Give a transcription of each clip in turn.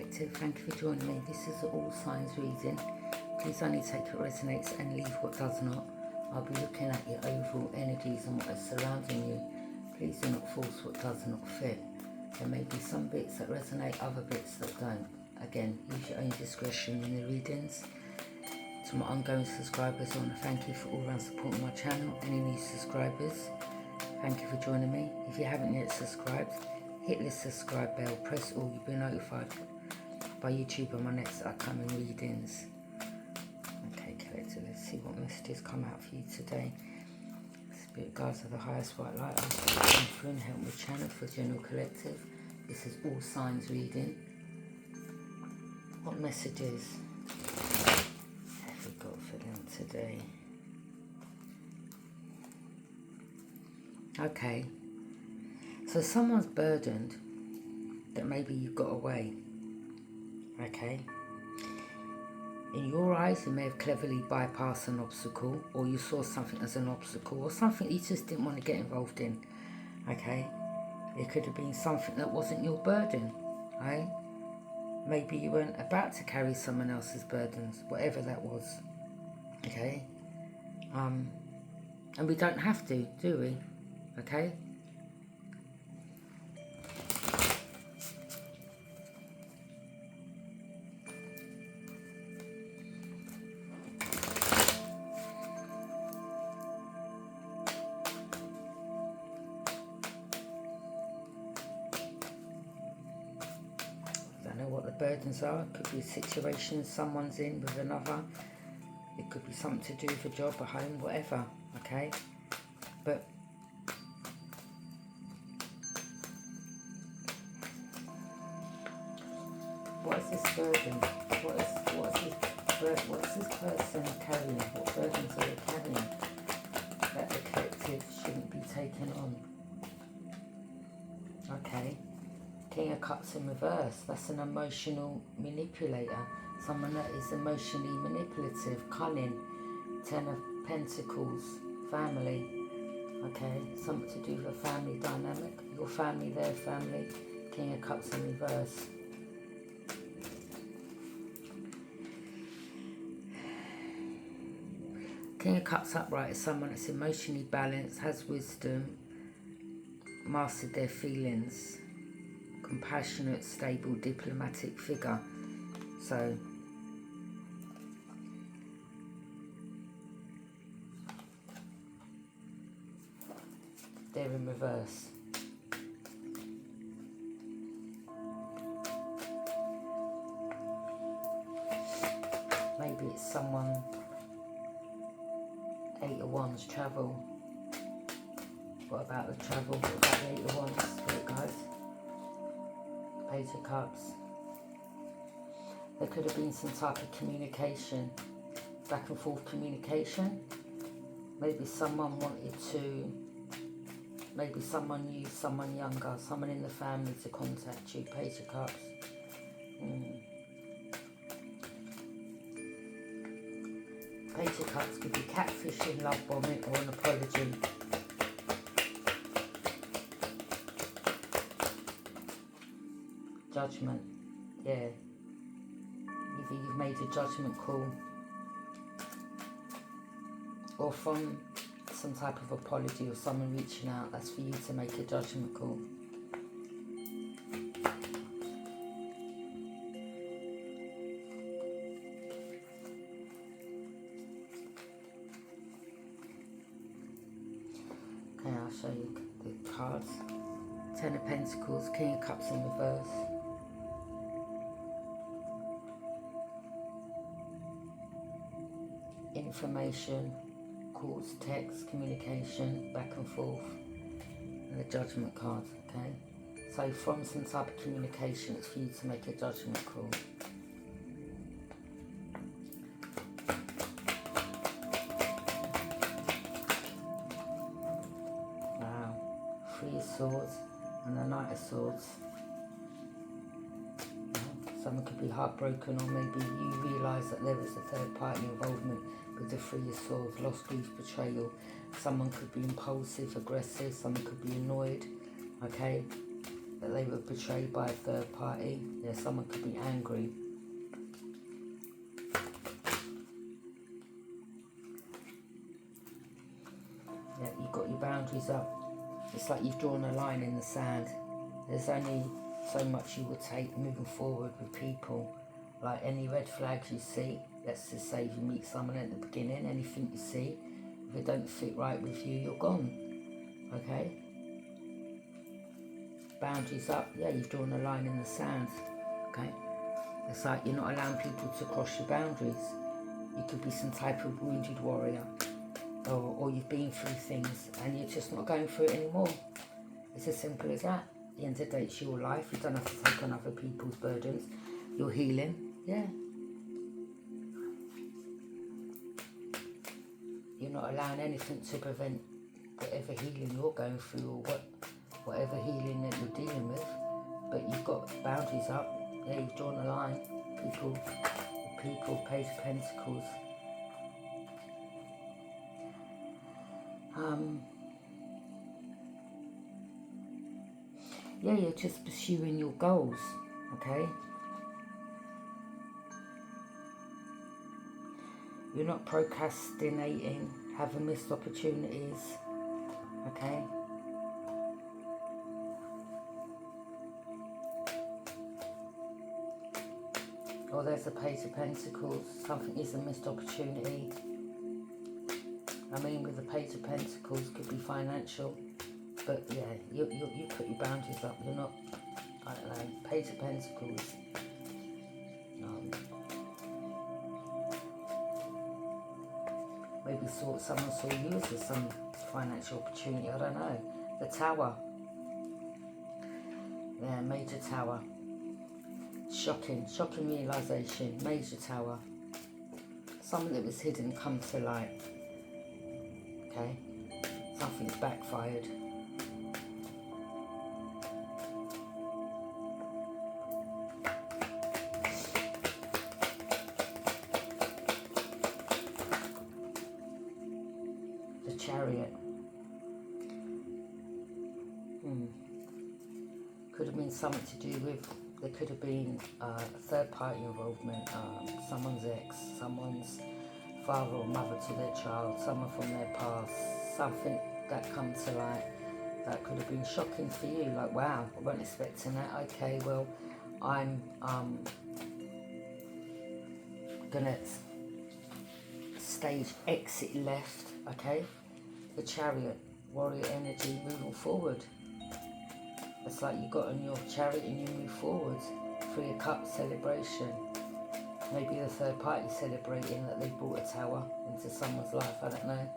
Collective, thank you for joining me. This is all signs reading. Please only take what resonates and leave what does not. I'll be looking at your overall energies and what is surrounding you. Please do not force what does not fit. There may be some bits that resonate, other bits that don't. Again, use your own discretion in the readings. To my ongoing subscribers, I want to thank you for all around supporting my channel. Any new subscribers, thank you for joining me. If you haven't yet subscribed, hit the subscribe bell, press all, you'll be notified by YouTube on my next upcoming readings. Okay, collector, let's see what messages come out for you today. Spirit guides of the highest white light, I'm come through and help me channel for general collective. This is all signs reading. What messages have we got for them today? Okay, so someone's burdened that maybe you got away. Okay, in your eyes you may have cleverly bypassed an obstacle, or you saw something as an obstacle, or something you just didn't want to get involved in. Okay, it could have been something that wasn't your burden, right? Maybe you weren't about to carry someone else's burdens, whatever that was. Okay, and we don't have to, do we? Okay. Know what the burdens are. It could be a situation someone's in with another. It could be something to do with a job, a home, whatever. Okay, but what is this burden? What's this person carrying? What burdens are they carrying that the collective shouldn't be taking on? Okay. King of Cups in reverse, that's an emotional manipulator, someone that is emotionally manipulative, cunning. 10 of Pentacles, family, okay, something to do with a family dynamic, your family, their family. King of Cups in reverse. King of Cups upright is someone that's emotionally balanced, has wisdom, mastered their feelings. Compassionate, stable, diplomatic figure. So they're in reverse. Maybe it's someone. 8 of Wands, travel. What about the travel? What about the 8 of Wands, Spirit guys? Page of Cups. There could have been some type of communication, back and forth communication. Maybe someone wanted to, maybe someone knew someone younger, someone in the family to contact you. Page of Cups. Page of Cups could be catfishing, love bombing, or an apology. Judgment, yeah. Either you've made a judgment call, or from some type of apology or someone reaching out, that's for you to make a judgment call. Okay, I'll show you the cards. 10 of Pentacles, King of Cups in reverse. Information, calls, text, communication, back and forth, and the Judgment card, okay? So from some type of communication, it's for you to make a judgment call. Wow, 3 of Swords and the Knight of Swords. Someone could be heartbroken, or maybe you realise that there was a third party involvement with the 3 of Swords, loss, grief, betrayal. Someone could be impulsive, aggressive, someone could be annoyed, okay? that they were betrayed by a third party. Yeah, someone could be angry. Yeah, you've got your boundaries up. It's like you've drawn a line in the sand. There's only so much you will take moving forward with people. Like any red flags you see, let's just say you meet someone at the beginning, anything you see, if it don't fit right with you, you're gone. Okay? Boundaries up, yeah, you've drawn a line in the sand. Okay? It's like you're not allowing people to cross your boundaries. You could be some type of wounded warrior, or you've been through things and you're just not going through it anymore. It's as simple as that. At the end of the day, it's your life. You don't have to take on other people's burdens. You're healing, yeah. You're not allowing anything to prevent whatever healing you're going through, or whatever healing that you're dealing with. But you've got boundaries up. Yeah, you've drawn a line. People, Page of Pentacles. Yeah, you're just pursuing your goals, okay? You're not procrastinating, having missed opportunities, okay? Or there's a Page of Pentacles, something is a missed opportunity. I mean, with the Page of Pentacles, could be financial. But yeah, you put your boundaries up. You're not, I don't know, Page of Pentacles. Maybe someone saw you as some financial opportunity. I don't know. The Tower. Yeah, Major Tower. Shocking realisation. Major Tower. Something that was hidden come to light. Okay, something's backfired. Chariot. Could have been something to do with, there could have been third party involvement, someone's ex, someone's father or mother to their child, someone from their past, something that come to light that could have been shocking for you, like wow, I wasn't expecting that. Okay, well, I'm gonna stage exit left, okay? The Chariot, warrior energy, moving forward. It's like you got on your chariot and you move forward. 3 of Cups celebration. Maybe the third party celebrating that they brought a tower into someone's life, I don't know.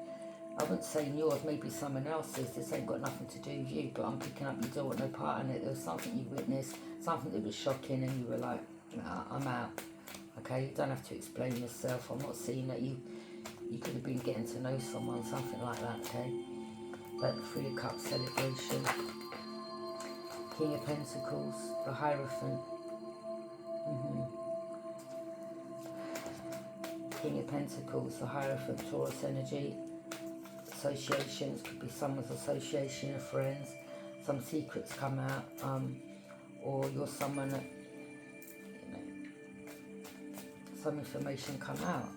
I wouldn't say yours, maybe someone else's. This ain't got nothing to do with you, but I'm picking up you don't want no part in it. There was something you witnessed, something that was shocking, and you were like, nah, I'm out. Okay, you don't have to explain yourself. I'm not seeing that you could have been getting to know someone, something like that, okay? But 3 of Cups celebration. King of Pentacles, the Hierophant. King of Pentacles, the Hierophant, Taurus energy. Associations, could be someone's association of friends. Some secrets come out, or you're someone that, you know, some information come out.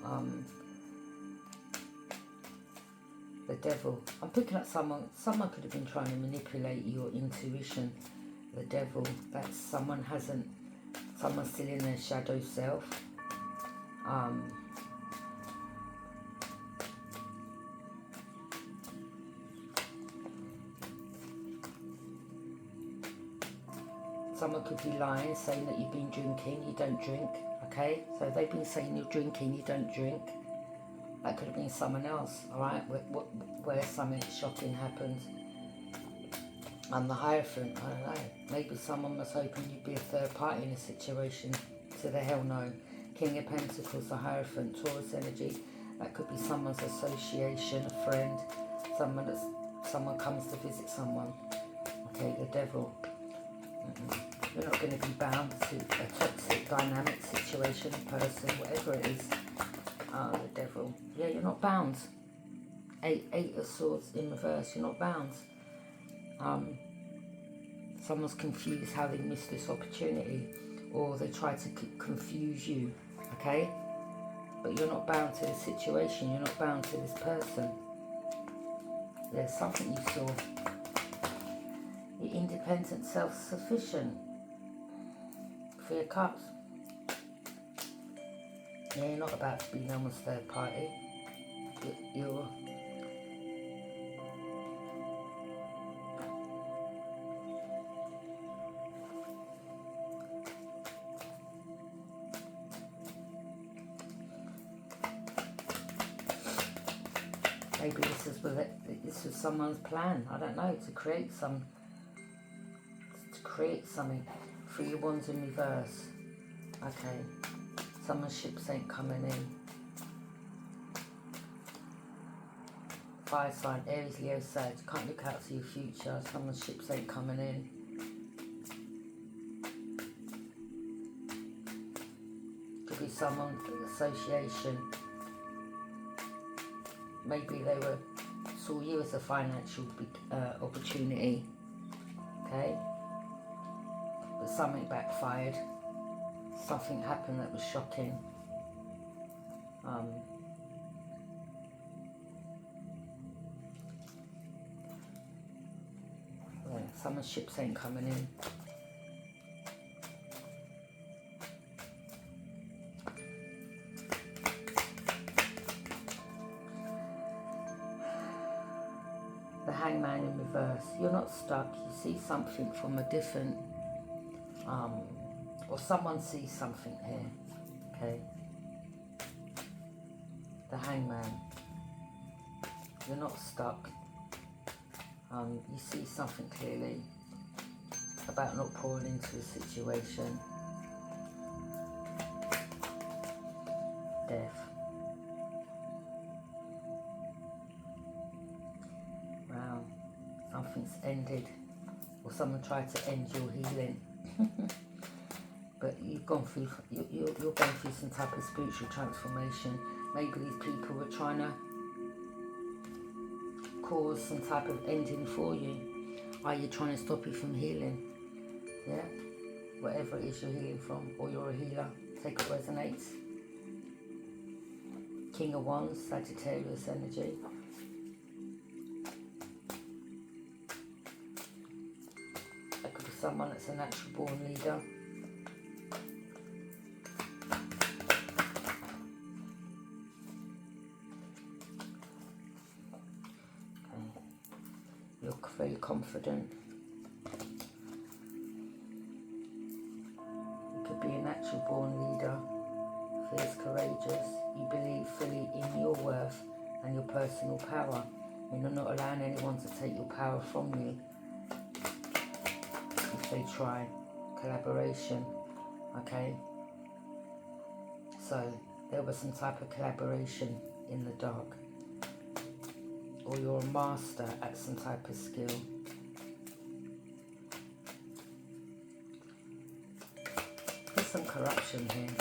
The Devil. I'm picking up someone could have been trying to manipulate your intuition. The Devil, that's someone's still in their shadow self. Someone could be lying, saying that you've been drinking, you don't drink, okay? So they've been saying you're drinking, you don't drink. That could have been someone else, alright, where something shocking happened. And the Hierophant, I don't know, maybe someone was hoping you'd be a third party in a situation. To the hell no. King of Pentacles, the Hierophant, Taurus energy. That could be someone's association, a friend, someone comes to visit someone. Okay, the Devil. You're not going to be bound to a toxic dynamic situation, person, whatever it is. The Devil. Yeah, you're not bound. 8 of Swords in reverse, you're not bound. someone's confused how they missed this opportunity, or they try to confuse you, okay? But you're not bound to this situation, you're not bound to this person. There's something you saw. You're independent, self-sufficient. 3 of Cups. Yeah, you're not about to be known as third party. You're maybe this was someone's plan. I don't know, to create something. 3 of Wands in reverse. Okay, someone's ships ain't coming in. Fire sign, Aries, Leo, Sag. Can't look out to your future. Someone's ships ain't coming in. Could be someone association. Maybe they saw you as a financial opportunity. Okay, but something backfired. Something happened that was shocking. Yeah, someone's ships ain't coming in. The Hangman in reverse. You're not stuck. You see something from a different, or someone sees something here. Okay. The Hangman. You're not stuck. You see something clearly about not pouring into a situation. Death. Wow. Something's ended, or someone tried to end your healing. But you've gone through, you're going through some type of spiritual transformation. Maybe these people were trying to cause some type of ending for you. Are you trying to stop you from healing? Yeah? Whatever it is you're healing from, or you're a healer, take what resonates. King of Wands, Sagittarius energy. That could be someone that's a natural born leader. You're very confident. You could be a natural born leader, fierce, courageous. You believe fully in your worth and your personal power, and you're not allowing anyone to take your power from you. If they try, collaboration, okay? So there was some type of collaboration in the dark. Or you're a master at some type of skill. There's some corruption here,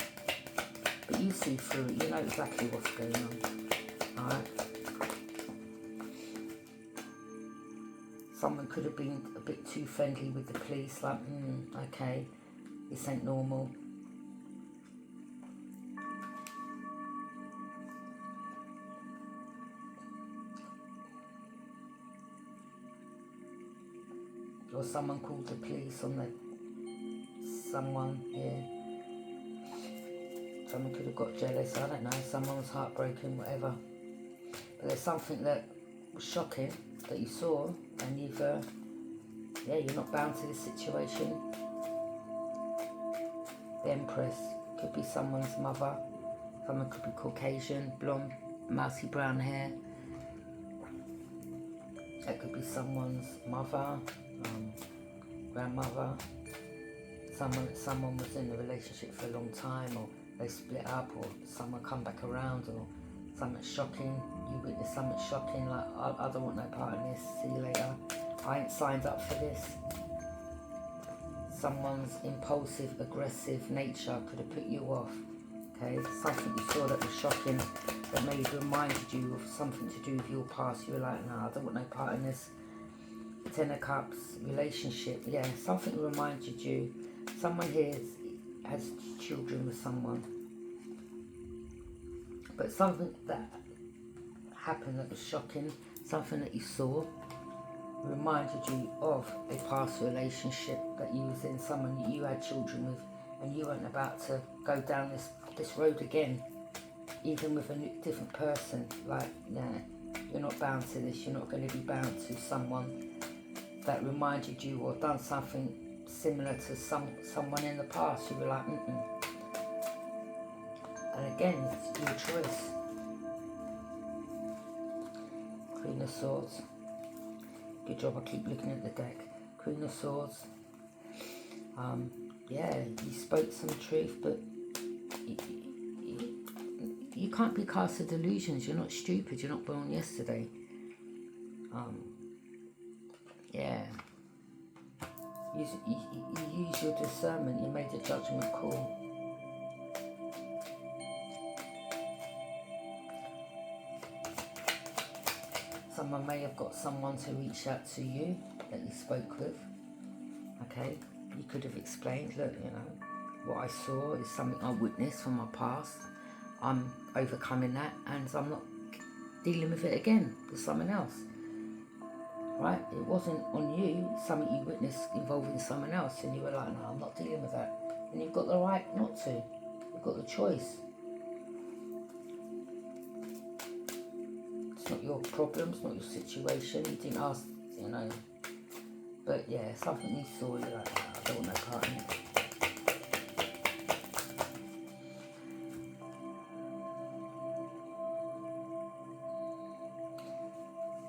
but you see through it, you know exactly what's going on. Alright? Someone could have been a bit too friendly with the police, like, okay, this ain't normal. Or someone called the police on someone here. Someone could have got jealous, I don't know, someone was heartbroken, whatever. But there's something that was shocking that you saw, and you've, yeah, you're not bound to this situation. The Empress could be someone's mother. Someone could be Caucasian, blonde, mousy brown hair. That could be someone's mother. Grandmother, someone was in a relationship for a long time, or they split up, or someone come back around, or something shocking. You witnessed something shocking, like, I don't want no part in this, see you later. I ain't signed up for this. Someone's impulsive, aggressive nature could have put you off. Okay, something you saw that was shocking, that maybe reminded you of something to do with your past. You were like, no, I don't want no part in this. Ten of Cups, relationship. Yeah, something reminded you. Someone here has children with someone. But something that happened that was shocking, something that you saw, reminded you of a past relationship that you was in, someone that you had children with, and you weren't about to go down this road again, even with a different person. Like, nah, you're not bound to this. You're not going to be bound to someone that reminded you or done something similar to someone in the past. You were like, And again, it's your choice. Queen of Swords. Good job, I keep looking at the deck. Queen of Swords. Yeah, you spoke some truth, but you can't be cast with delusions. You're not stupid. You're not born yesterday. Yeah. You use your discernment. You made a judgment call. Someone may have got someone to reach out to you that you spoke with. Okay, you could have explained, look, you know, what I saw is something I witnessed from my past. I'm overcoming that, and I'm not dealing with it again with someone else. Right? It wasn't on you, something you witnessed involving someone else, and you were like, no, I'm not dealing with that. And you've got the right not to. You've got the choice. It's not your problem, it's not your situation. You didn't ask, you know. But yeah, something you saw, you're like, no, I don't want no part in it.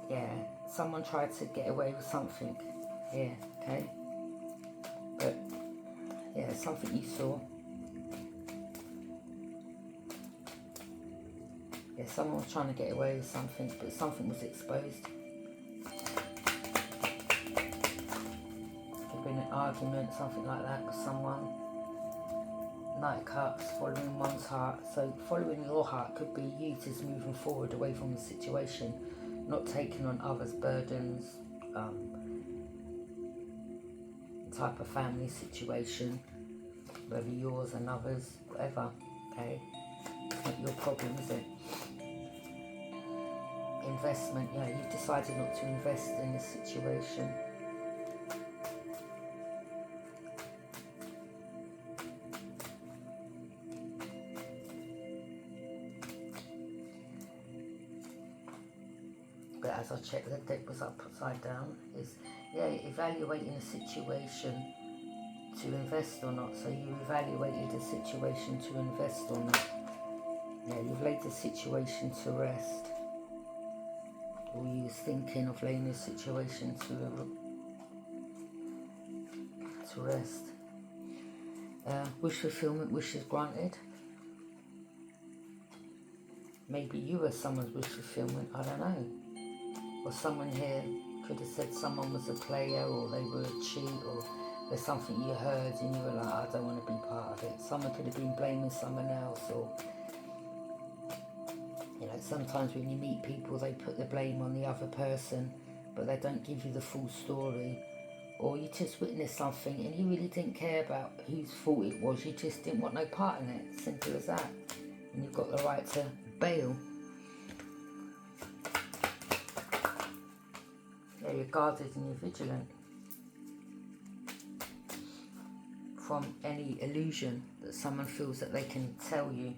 Yeah, someone tried to get away with something here, okay? But yeah, something you saw. Yeah, someone was trying to get away with something, but something was exposed. Could have been an argument, something like that with someone. Knight of Cups, following one's heart. So following your heart could be you just moving forward away from the situation, not taking on others' burdens, type of family situation, whether yours and others, whatever, okay? It's not your problem, is it? Investment, yeah, you've decided not to invest in this situation. But as I checked, the deck was upside down. Is, yeah, evaluating a situation to invest or not. So you evaluated the situation to invest or not. Yeah, you've laid the situation to rest. Or you was thinking of laying the situation to rest. Wish fulfillment, wishes granted. Maybe you were someone's wish fulfillment, I don't know. Or someone here could have said someone was a player, or they were a cheat, or there's something you heard and you were like, I don't want to be part of it. Someone could have been blaming someone else, or, you know, sometimes when you meet people, they put the blame on the other person, but they don't give you the full story. Or you just witnessed something and you really didn't care about whose fault it was. You just didn't want no part in it. Simple as that. And you've got the right to bail. Yeah, you're guarded and you're vigilant from any illusion that someone feels that they can tell you.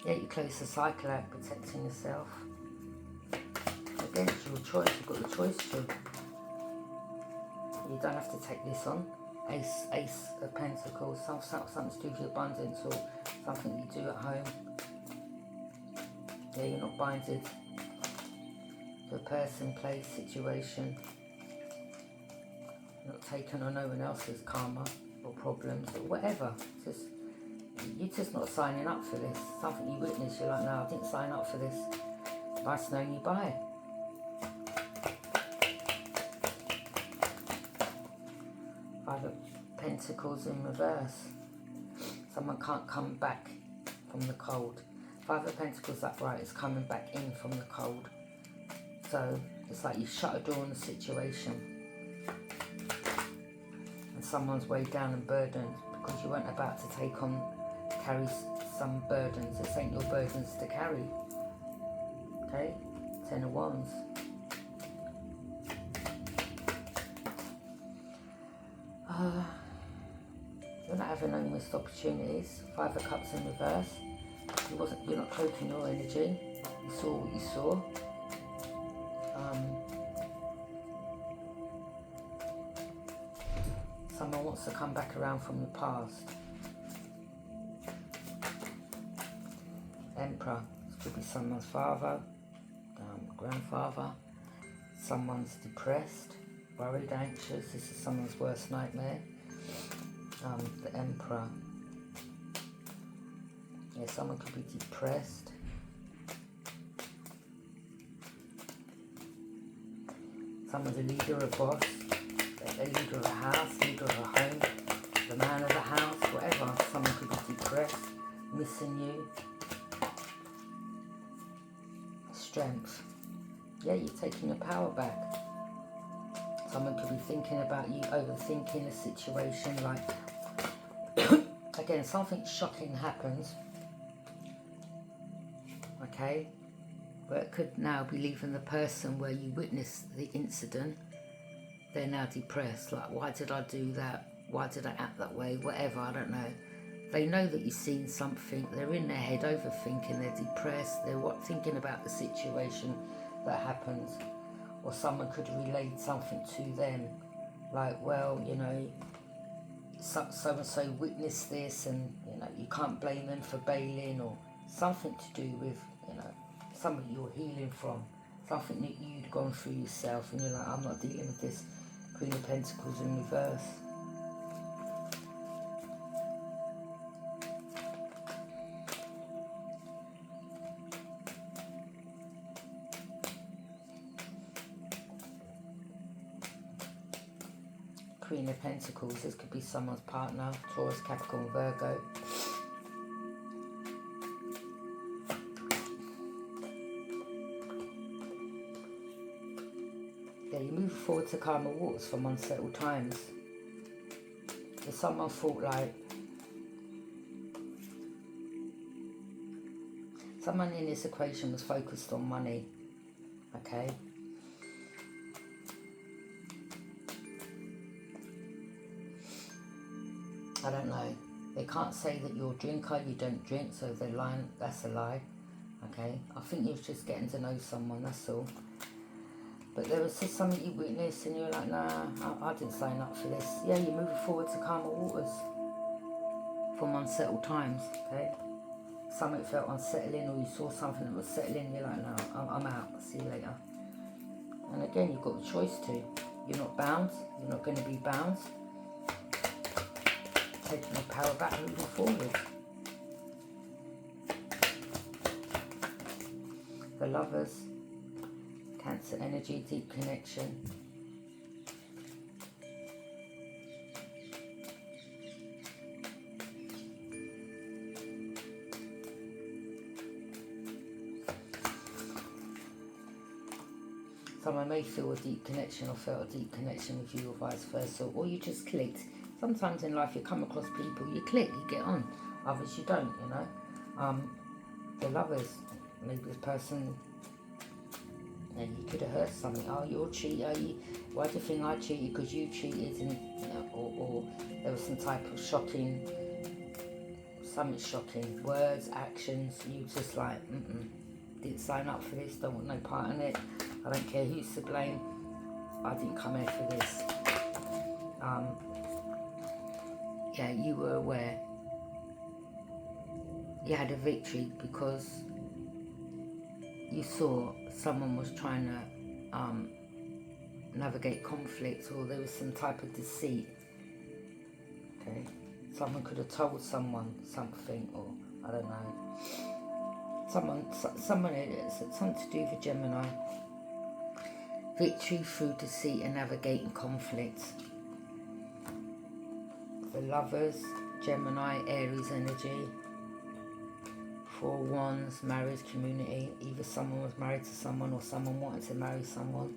Yeah, you close the cycle out, protecting yourself. Again, it's your choice. You've got the choice to. You don't have to take this on. Ace of Pentacles, something to do with abundance, or something you do at home. Yeah, you're not binded to a person, place, situation. You're not taking on no one else's karma or problems or whatever. You're just not signing up for this. Something you witness, you're like, no, I didn't sign up for this. Nice knowing you, bye. Five of Pentacles in reverse. Someone can't come back from the cold. Five of Pentacles upright is coming back in from the cold. So it's like you shut a door on the situation. And someone's weighed down and burdened because you weren't about to carry some burdens. This ain't your burdens to carry. Okay? Ten of Wands. You're not having no missed opportunities. Five of Cups in reverse. You're not cloaking your energy. You saw what you saw. Someone wants to come back around from the past. Emperor. This could be someone's father, grandfather. Someone's depressed, worried, anxious. This is someone's worst nightmare. The Emperor. Yeah, someone could be depressed. Someone's a leader, a boss, a leader of a house, leader of a home, the man of the house, whatever. Someone could be depressed, missing you. Strength. Yeah, you're taking your power back. Someone could be thinking about you, overthinking a situation, like, again, something shocking happens, okay, but it could now be leaving the person where you witnessed the incident. They're now depressed, like, why did I do that? Why did I act that way? Whatever, I don't know. They know that you've seen something. They're in their head overthinking. They're depressed. They're thinking about the situation that happens. Or someone could relate something to them. Like, well, you know, so-and-so witnessed this and, you know, you can't blame them for bailing, or something to do with, you know, something you're healing from. Something that you'd gone through yourself and you're like, I'm not dealing with this. Queen of Pentacles in reverse. Queen of Pentacles, this could be someone's partner, Taurus, Capricorn, Virgo. Yeah, you move forward to calmer waters from unsettled times. If someone thought like, someone in this equation was focused on money, okay? I don't know. They can't say that you're a drinker, you don't drink, so if they're lying, that's a lie. Okay? I think you're just getting to know someone, that's all. But there was just something you witnessed and you're like, nah, I didn't sign up for this. Yeah, you're moving forward to calmer waters from unsettled times, okay? Something felt unsettling, or you saw something that was settling, you're like, no, I'm out, see you later. And again, you've got the choice to. You're not bound, you're not going to be bound. Taking your power back, moving forward. The Lovers, Cancer energy, deep connection. Someone may feel a deep connection or felt a deep connection with you, or vice versa, or you just clicked. Sometimes in life you come across people, you click, you get on. Others you don't, you know. The Lovers, maybe this person, and you could have heard something. Oh, you're a cheater. Why do you think I cheated? Because you cheated, and you know, or there was some type of something shocking, words, actions. You just like, didn't sign up for this. Don't want no part in it. I don't care who's to blame. I didn't come here for this. Yeah, you were aware. You had a victory because you saw someone was trying to navigate conflict, or there was some type of deceit. Okay, someone could have told someone something, or I don't know. Someone it's something to do with Gemini. Victory through deceit and navigating conflict. The Lovers, Gemini, Aries energy. Four of Wands, marriage, community. Either someone was married to someone or someone wanted to marry someone.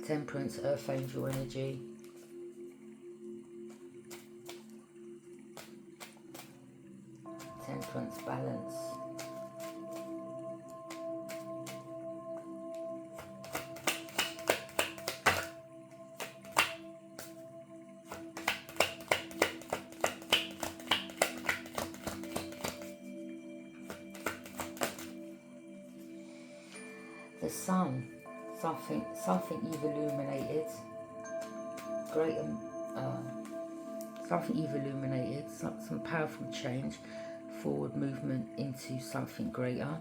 Temperance, Earth Angel energy. Temperance, balance. The sun, something you've illuminated, great, something you've illuminated, some powerful change, forward movement into something greater.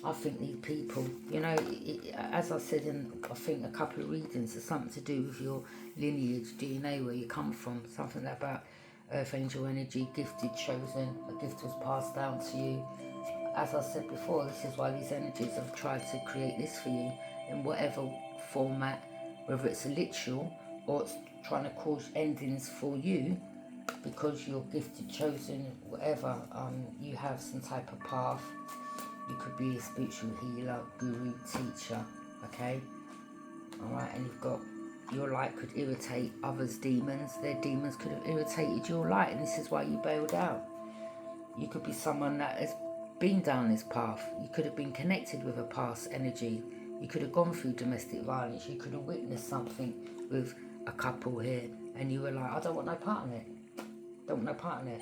I think these people, you know, as I said in, I think a couple of readings, it's something to do with your lineage, DNA, where you come from, something about Earth Angel energy, gifted, chosen, a gift was passed down to you. As I said before, this is why these energies have tried to create this for you in whatever format, whether it's a literal or it's trying to cause endings for you because you're gifted, chosen, whatever. You have some type of path. You could be a spiritual healer, guru, teacher, okay? Alright, and you've got, your light could irritate others' demons. Their demons could have irritated your light, and this is why you bailed out. You could be someone that has been down this path. You could have been connected with a past energy. You could have gone through domestic violence. You could have witnessed something with a couple here, and you were like, I don't want no part in it. Don't want no part in it.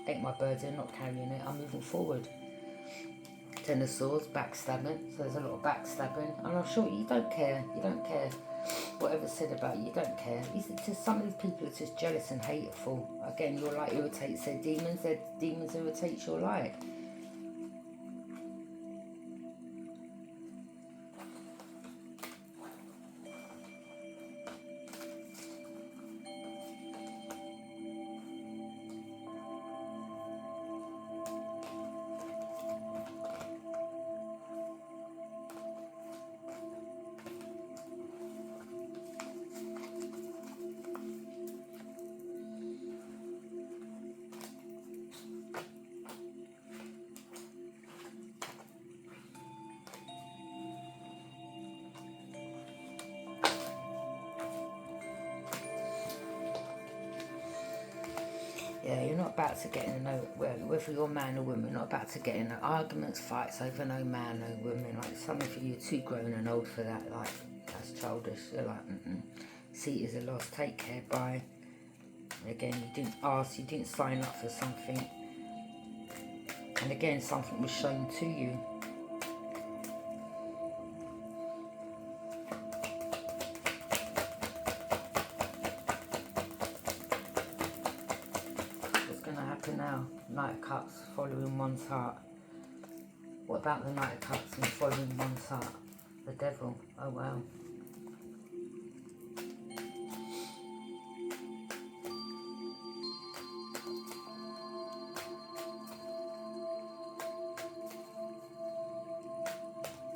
Ain't my burden, not carrying it. I'm moving forward. Ten of Swords, backstabbing. So there's a lot of backstabbing, and I'm sure you don't care. You don't care. Whatever's said about you, you don't care. Just some of these people are just jealous and hateful. Again, your light irritates their demons irritate your light. Yeah, you're not about to get in whether you're a man or woman, you're not about to get in arguments, fights over no man, no woman. Like, some of you are too grown and old for that. Like, that's childish. You're like, see it as a loss. Take care. Bye. Again, you didn't ask, you didn't sign up for something. And again, something was shown to you. Now, Knight of Cups, following one's heart. What about the Knight of Cups and following one's heart? The Devil. Oh wow.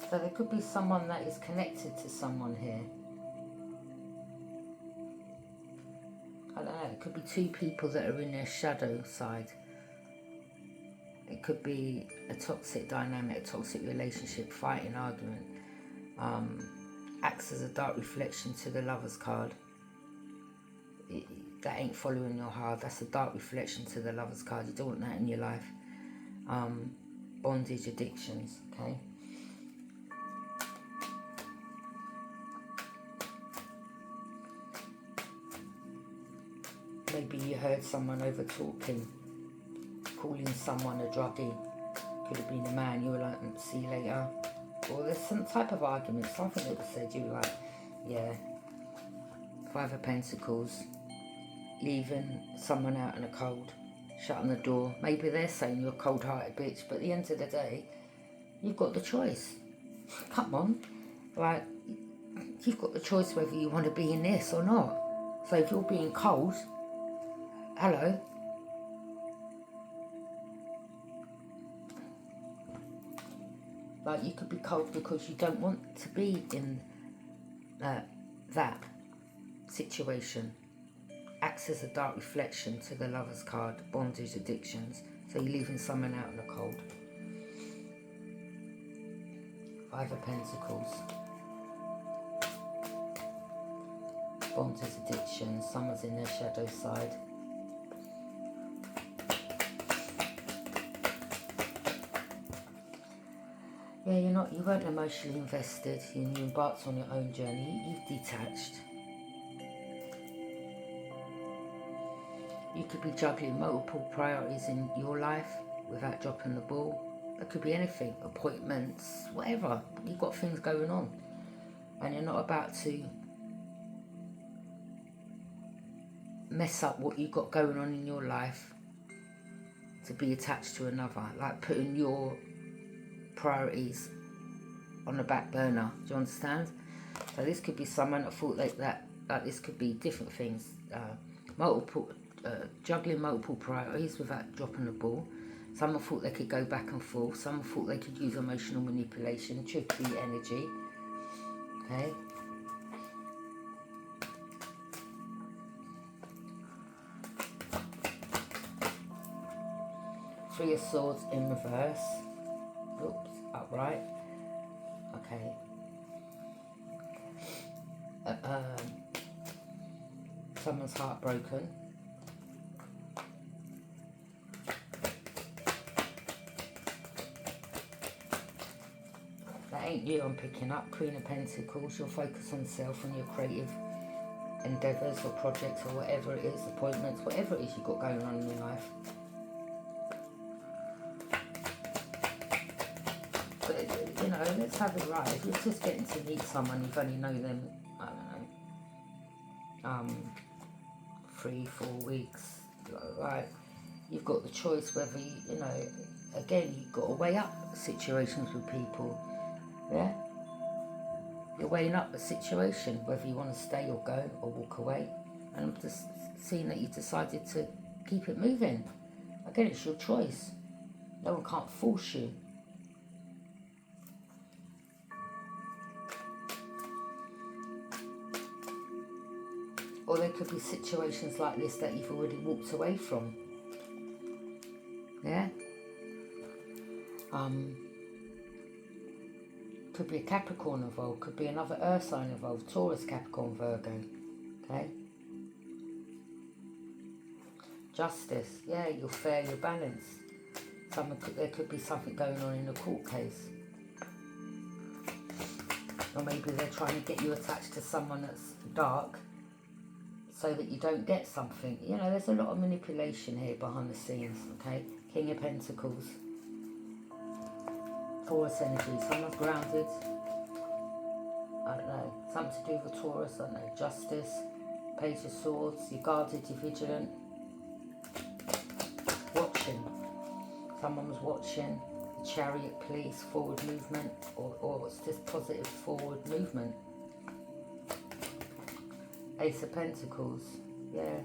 So there could be someone that is connected to someone here. I don't know, it could be two people that are in their shadow side. It could be a toxic dynamic, a toxic relationship, fighting, argument. Acts as a dark reflection to the Lover's card. That ain't following your heart. That's a dark reflection to the Lover's card. You don't want that in your life. Bondage, addictions, okay? Maybe you heard someone over talking, calling someone a druggie. Could have been a man, you were like, see you later. Or there's some type of argument, something that was said, you were like, yeah. Five of Pentacles, leaving someone out in the cold, shutting the door. Maybe they're saying you're a cold-hearted bitch, but at the end of the day, you've got the choice. Come on. Like, you've got the choice whether you want to be in this or not. So if you're being cold, hello. Like, you could be cold because you don't want to be in that that situation acts as a dark reflection to the Lover's card, bondage, addictions. So you're leaving someone out in the cold. Five of Pentacles. Bondage, addictions. Someone's in their shadow side. Yeah, you weren't emotionally invested. You embarked on your own journey. You've detached. You could be juggling multiple priorities in your life without dropping the ball. It could be anything, appointments, whatever. You've got things going on. And you're not about to mess up what you've got going on in your life to be attached to another. Like putting your priorities on the back burner. Do you understand? So this could be someone that thought that this could be different things. Juggling multiple priorities without dropping the ball. Someone thought they could go back and forth. Someone thought they could use emotional manipulation, tricky energy. Okay. Three of Swords in reverse. Oops, upright. Okay. Someone's heartbroken. That ain't you I'm picking up. Queen of Pentacles. You'll focus on self and your creative endeavours or projects or whatever it is, appointments, whatever it is you've got going on in your life. But, you know, let's have it right. If you're just getting to meet someone, you've only known them, I don't know, 3-4 weeks, right? You've got the choice whether, you know, again, you've got to weigh up situations with people, yeah? You're weighing up the situation, whether you want to stay or go or walk away. And I'm just seeing that you decided to keep it moving. Again, it's your choice. No one can't force you. Or there could be situations like this that you've already walked away from. Yeah? Could be a Capricorn involved, could be another Earth sign involved, Taurus, Capricorn, Virgo. Okay? Justice. Yeah, you're fair, you're balanced. There could be something going on in a court case. Or maybe they're trying to get you attached to someone that's dark, so that you don't get something. You know, there's a lot of manipulation here behind the scenes, okay? King of Pentacles. Taurus energy. Someone's grounded. I don't know. Something to do with Taurus. I don't know. Justice. Page of Swords. You're guarded. You're vigilant. Watching. Someone was watching. Chariot, police. Forward movement. Or it's just positive forward movement. Ace of Pentacles, yeah.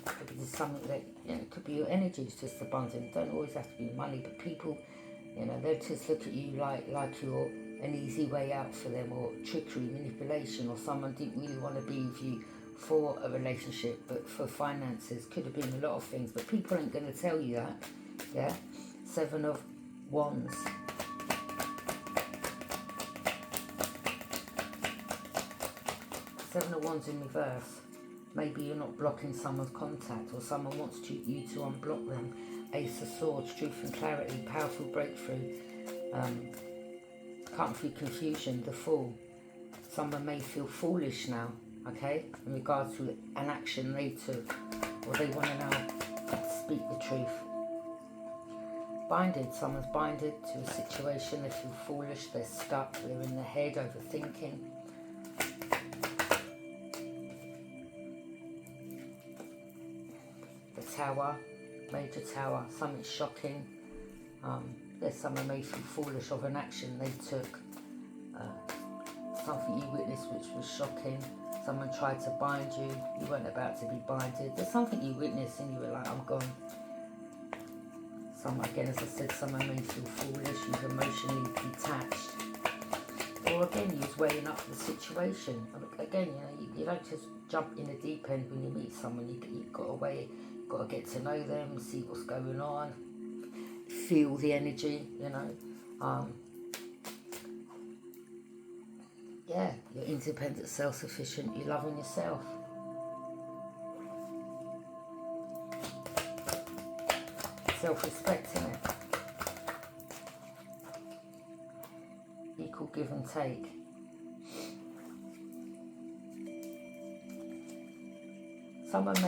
Could be something that, you know, it could be your energy is just abundant. Don't always have to be money, but people, you know, they'll just look at you like you're an easy way out for them, or trickery, manipulation, or someone didn't really want to be with you for a relationship, but for finances. Could have been a lot of things, but people ain't going to tell you that, yeah. Seven of Wands. Seven of Wands in reverse. Maybe you're not blocking someone's contact, or someone wants you to unblock them. Ace of Swords, truth and clarity, powerful breakthrough. Can't feel confusion, the Fool. Someone may feel foolish now, okay, in regards to an action they took, or they want to now speak the truth. Binded, someone's binded to a situation, they feel foolish, they're stuck, they're in their head, overthinking. Tower, Major Tower, something shocking. There's someone may feel foolish of an action they took. Something you witnessed which was shocking. Someone tried to bind you. You weren't about to be binded. There's something you witnessed and you were like, I'm gone. Again, as I said, someone may feel foolish. You've emotionally detached. Or again, you're weighing up the situation. Again, you know, you don't just jump in the deep end when you meet someone. You've got to weigh, you've got to get to know them, see what's going on, feel the energy, you know. Yeah, you're independent, self-sufficient, you're loving yourself. Self-respect, innit? Equal give and take. Someone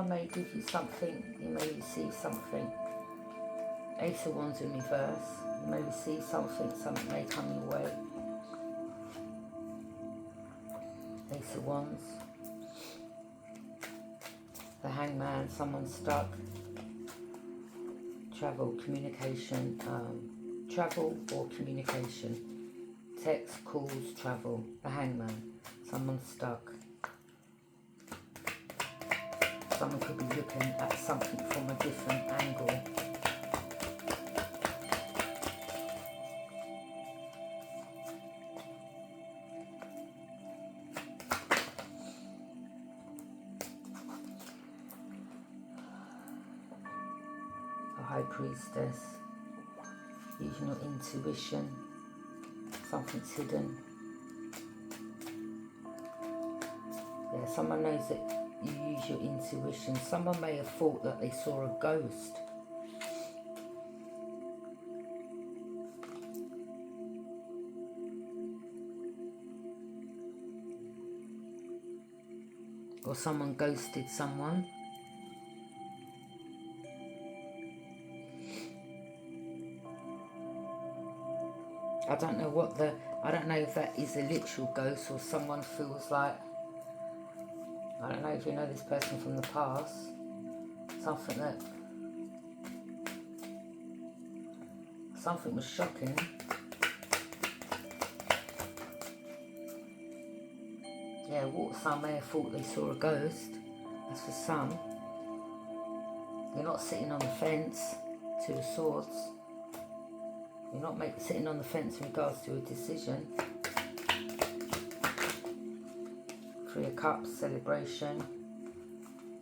may give you something, you may receive something. Ace of Wands in reverse, you may receive something may come your way. Ace of Wands. The Hangman, someone stuck. Travel, communication, travel or communication. Text, calls, travel. The Hangman, someone stuck. Someone could be looking at something from a different angle. A High Priestess, using your intuition, something's hidden. Yeah, someone knows that you use your intuition. Someone may have thought that they saw a ghost. Or someone ghosted someone. I don't know if that is a literal ghost or someone feels like, I don't know if you know this person from the past, something was shocking. Yeah, some may have thought they saw a ghost. That's for some. You're not sitting on the fence, Two of Swords. You're not sitting on the fence in regards to a decision. Three of Cups, celebration.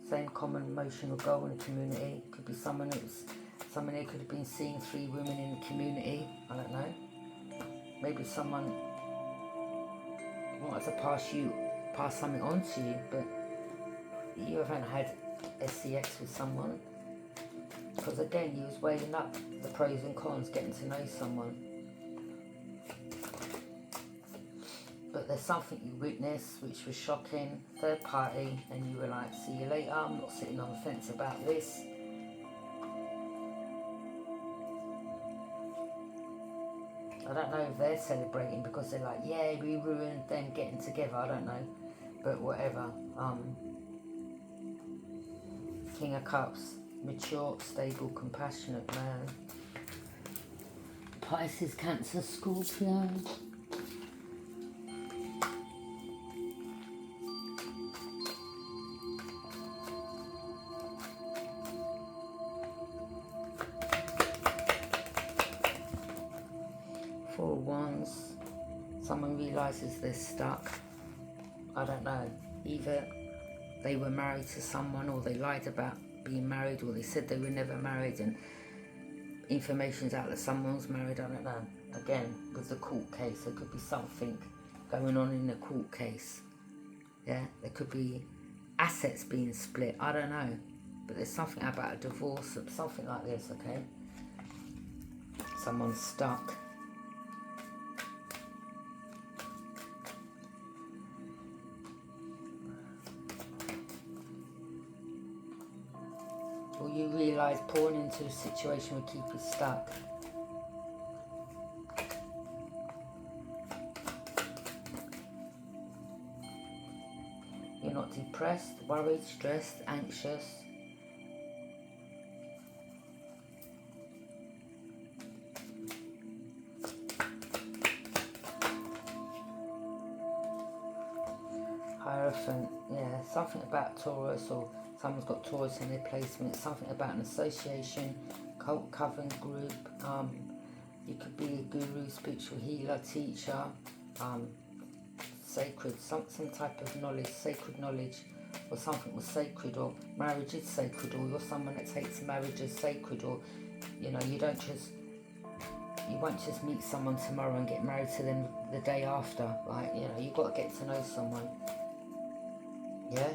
Same common emotional goal in the community. Could be someone here could have been seeing 3 women in the community. I don't know. Maybe someone wanted to pass something on to you, but you haven't had SCX with someone. Because again, you was weighing up the pros and cons, getting to know someone. But there's something you witnessed which was shocking, third party, and you were like, see you later, I'm not sitting on the fence about this. I don't know if they're celebrating because they're like, yeah, we ruined them getting together, I don't know. But whatever. King of Cups, mature, stable, compassionate man. Pisces, Cancer, Scorpio. Four of Wands. Someone realises they're stuck. I don't know. Either they were married to someone, or they lied about being married, or they said they were never married and information's out that someone's married. I don't know. Again, with the court case, there could be something going on in the court case. Yeah, there could be assets being split. I don't know. But there's something about a divorce, something like this, okay? Someone's stuck. Or you realise pouring into a situation will keep you stuck. You're not depressed, worried, stressed, anxious. Hierophant, yeah, something about Taurus, or someone's got Taurus in their placement, something about an association, cult, coven, group, You could be a guru, spiritual healer, teacher, sacred, some type of knowledge, sacred knowledge, or something was sacred, or marriage is sacred, or you're someone that takes marriage as sacred, or you know, you won't just meet someone tomorrow and get married to them the day after, right? You know, you've got to get to know someone. Yeah?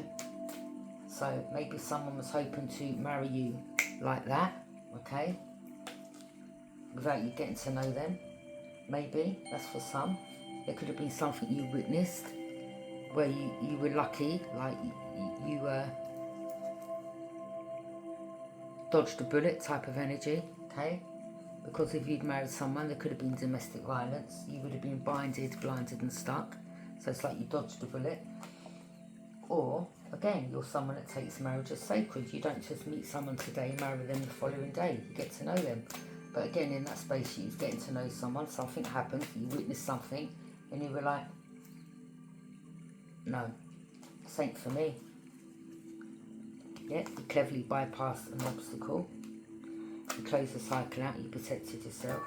So maybe someone was hoping to marry you like that, okay? Without you getting to know them. Maybe, that's for some. It could have been something you witnessed where you were lucky, like you dodged a bullet type of energy, okay? Because if you'd married someone, there could have been domestic violence. You would have been blinded and stuck. So it's like you dodged a bullet. Or, again, you're someone that takes marriage as sacred. You don't just meet someone today, marry them the following day. You get to know them. But again, in that space, you're getting to know someone. Something happened. You witnessed something. And you were like, no, this ain't for me. Yeah, you cleverly bypassed an obstacle. You closed the cycle out. You protected yourself.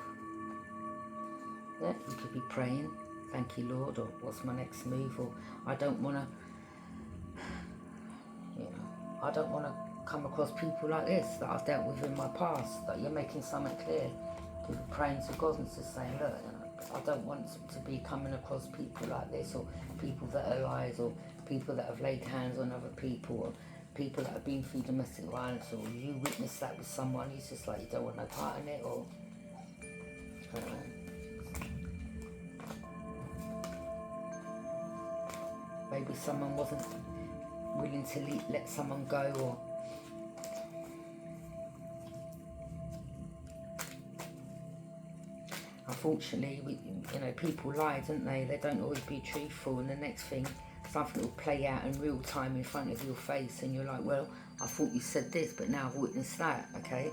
Yeah, you could be praying, thank you, Lord, or what's my next move, or I don't want to, you know, I don't want to come across people like this that I've dealt with in my past, that you're making something clear. People praying to God and just saying, look, you know, I don't want to be coming across people like this, or people that are liars, or people that have laid hands on other people, or people that have been through domestic violence, or you witnessed that with someone, it's just like you don't want no part in it, or I don't know. Maybe someone wasn't willing to let someone go, or unfortunately, you know, people lie, don't they? They don't always be truthful, and the next thing, something will play out in real time in front of your face, and you're like, well, I thought you said this, but now I've witnessed that, okay?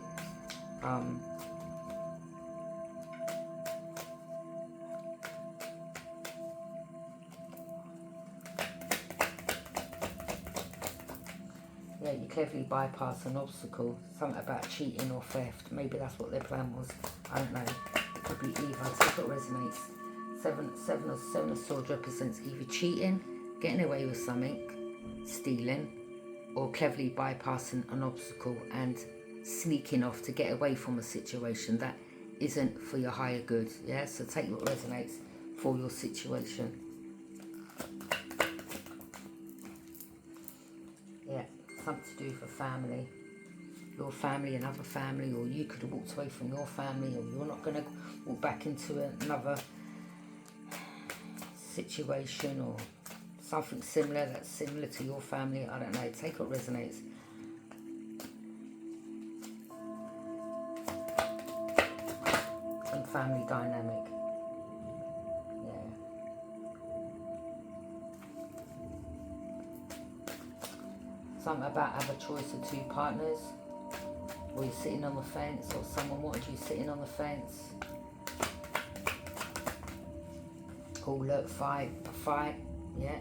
Yeah, you cleverly bypass an obstacle, something about cheating or theft. Maybe that's what their plan was. I don't know. It could be either. Take what resonates. Seven of Swords represents either cheating, getting away with something, stealing, or cleverly bypassing an obstacle and sneaking off to get away from a situation that isn't for your higher good. Yeah, so take what resonates for your situation. Yeah, something to do for family, your family, another family, or you could have walked away from your family, or you're not going to walk back into another situation, or something similar that's similar to your family. I don't know, take what resonates. And family dynamic. Yeah. Something about have a choice of two partners, or you're sitting on the fence, or someone wanted you sitting on the fence. Oh look, fight, yeah.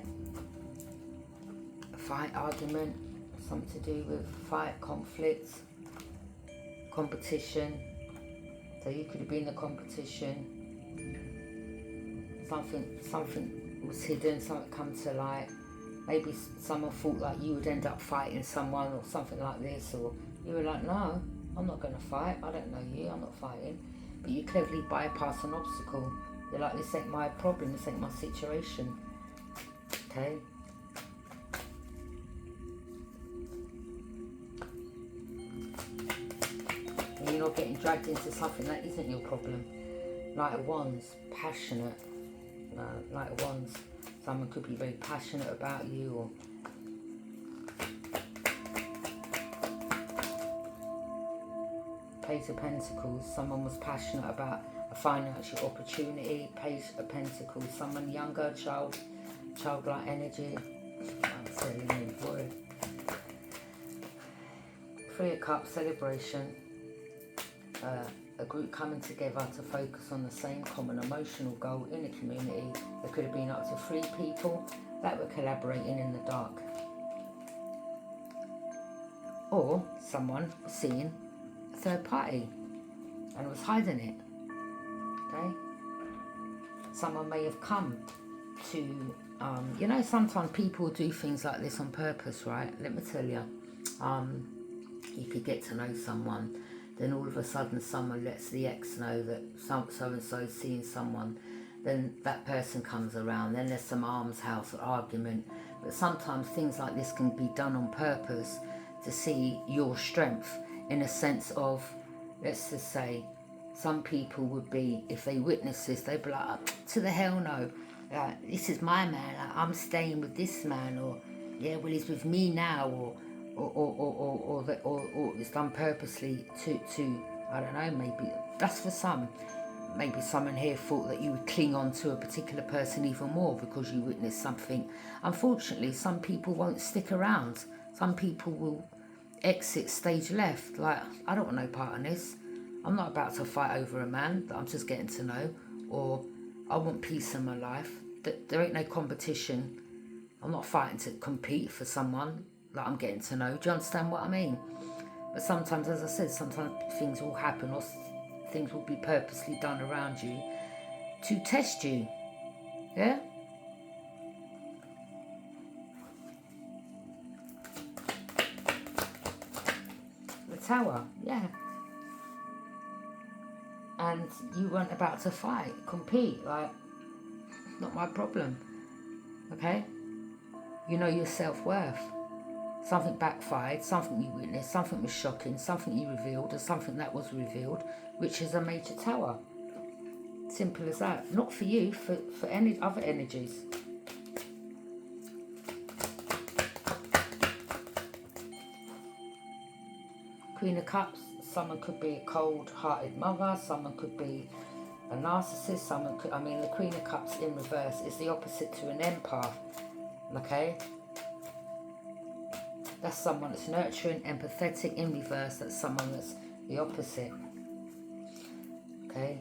A fight, argument, something to do with fight, conflict, competition. So you could have been in a competition. Something was hidden, something come to light. Maybe someone thought like you would end up fighting someone or something like this, or you were like, no, I'm not going to fight, I don't know you, I'm not fighting. But you cleverly bypass an obstacle. You're like, this ain't my problem, this ain't my situation. Okay? And you're not getting dragged into something that isn't your problem. Knight of Wands, passionate. Knight of Wands. Someone could be very passionate about you, or Page of Pentacles. Someone was passionate about a financial opportunity. Page of Pentacles. Someone younger, childlike energy. I'm telling you, boy. Three of Cups, celebration. A group coming together to focus on the same common emotional goal in the community. There could have been up to 3 people that were collaborating in the dark. Or someone was seeing a third party and was hiding it. okay? Someone may have come to, you know, sometimes people do things like this on purpose, right? Let me tell you, you could get to know someone, then all of a sudden someone lets the ex know that so-and-so is seeing someone, then that person comes around, then there's some arms house argument. But sometimes things like this can be done on purpose to see your strength, in a sense of, let's just say, some people would be, if they witness this, they'd be like, to the hell no, this is my man, I'm staying with this man, or yeah, well, he's with me now, or it's done purposely to, I don't know, maybe that's for some. Maybe someone here thought that you would cling on to a particular person even more because you witnessed something. Unfortunately, some people won't stick around. Some people will exit stage left. Like, I don't want no part in this. I'm not about to fight over a man that I'm just getting to know. Or I want peace in my life. There ain't no competition. I'm not fighting to compete for someone that I'm getting to know. Do you understand what I mean? But sometimes, as I said, sometimes things will happen, or things will be purposely done around you to test you. Yeah? The Tower, yeah. And you weren't about to fight, compete, like, not my problem. Okay? You know your self-worth. Something backfired, something you witnessed, something was shocking, something you revealed, or something that was revealed, which is a major tower. Simple as that. Not for you, for any other energies. Queen of Cups, someone could be a cold-hearted mother, someone could be a narcissist, someone could, I mean, the Queen of Cups in reverse is the opposite to an empath, okay? That's someone that's nurturing, empathetic. In reverse, that's someone that's the opposite. Okay.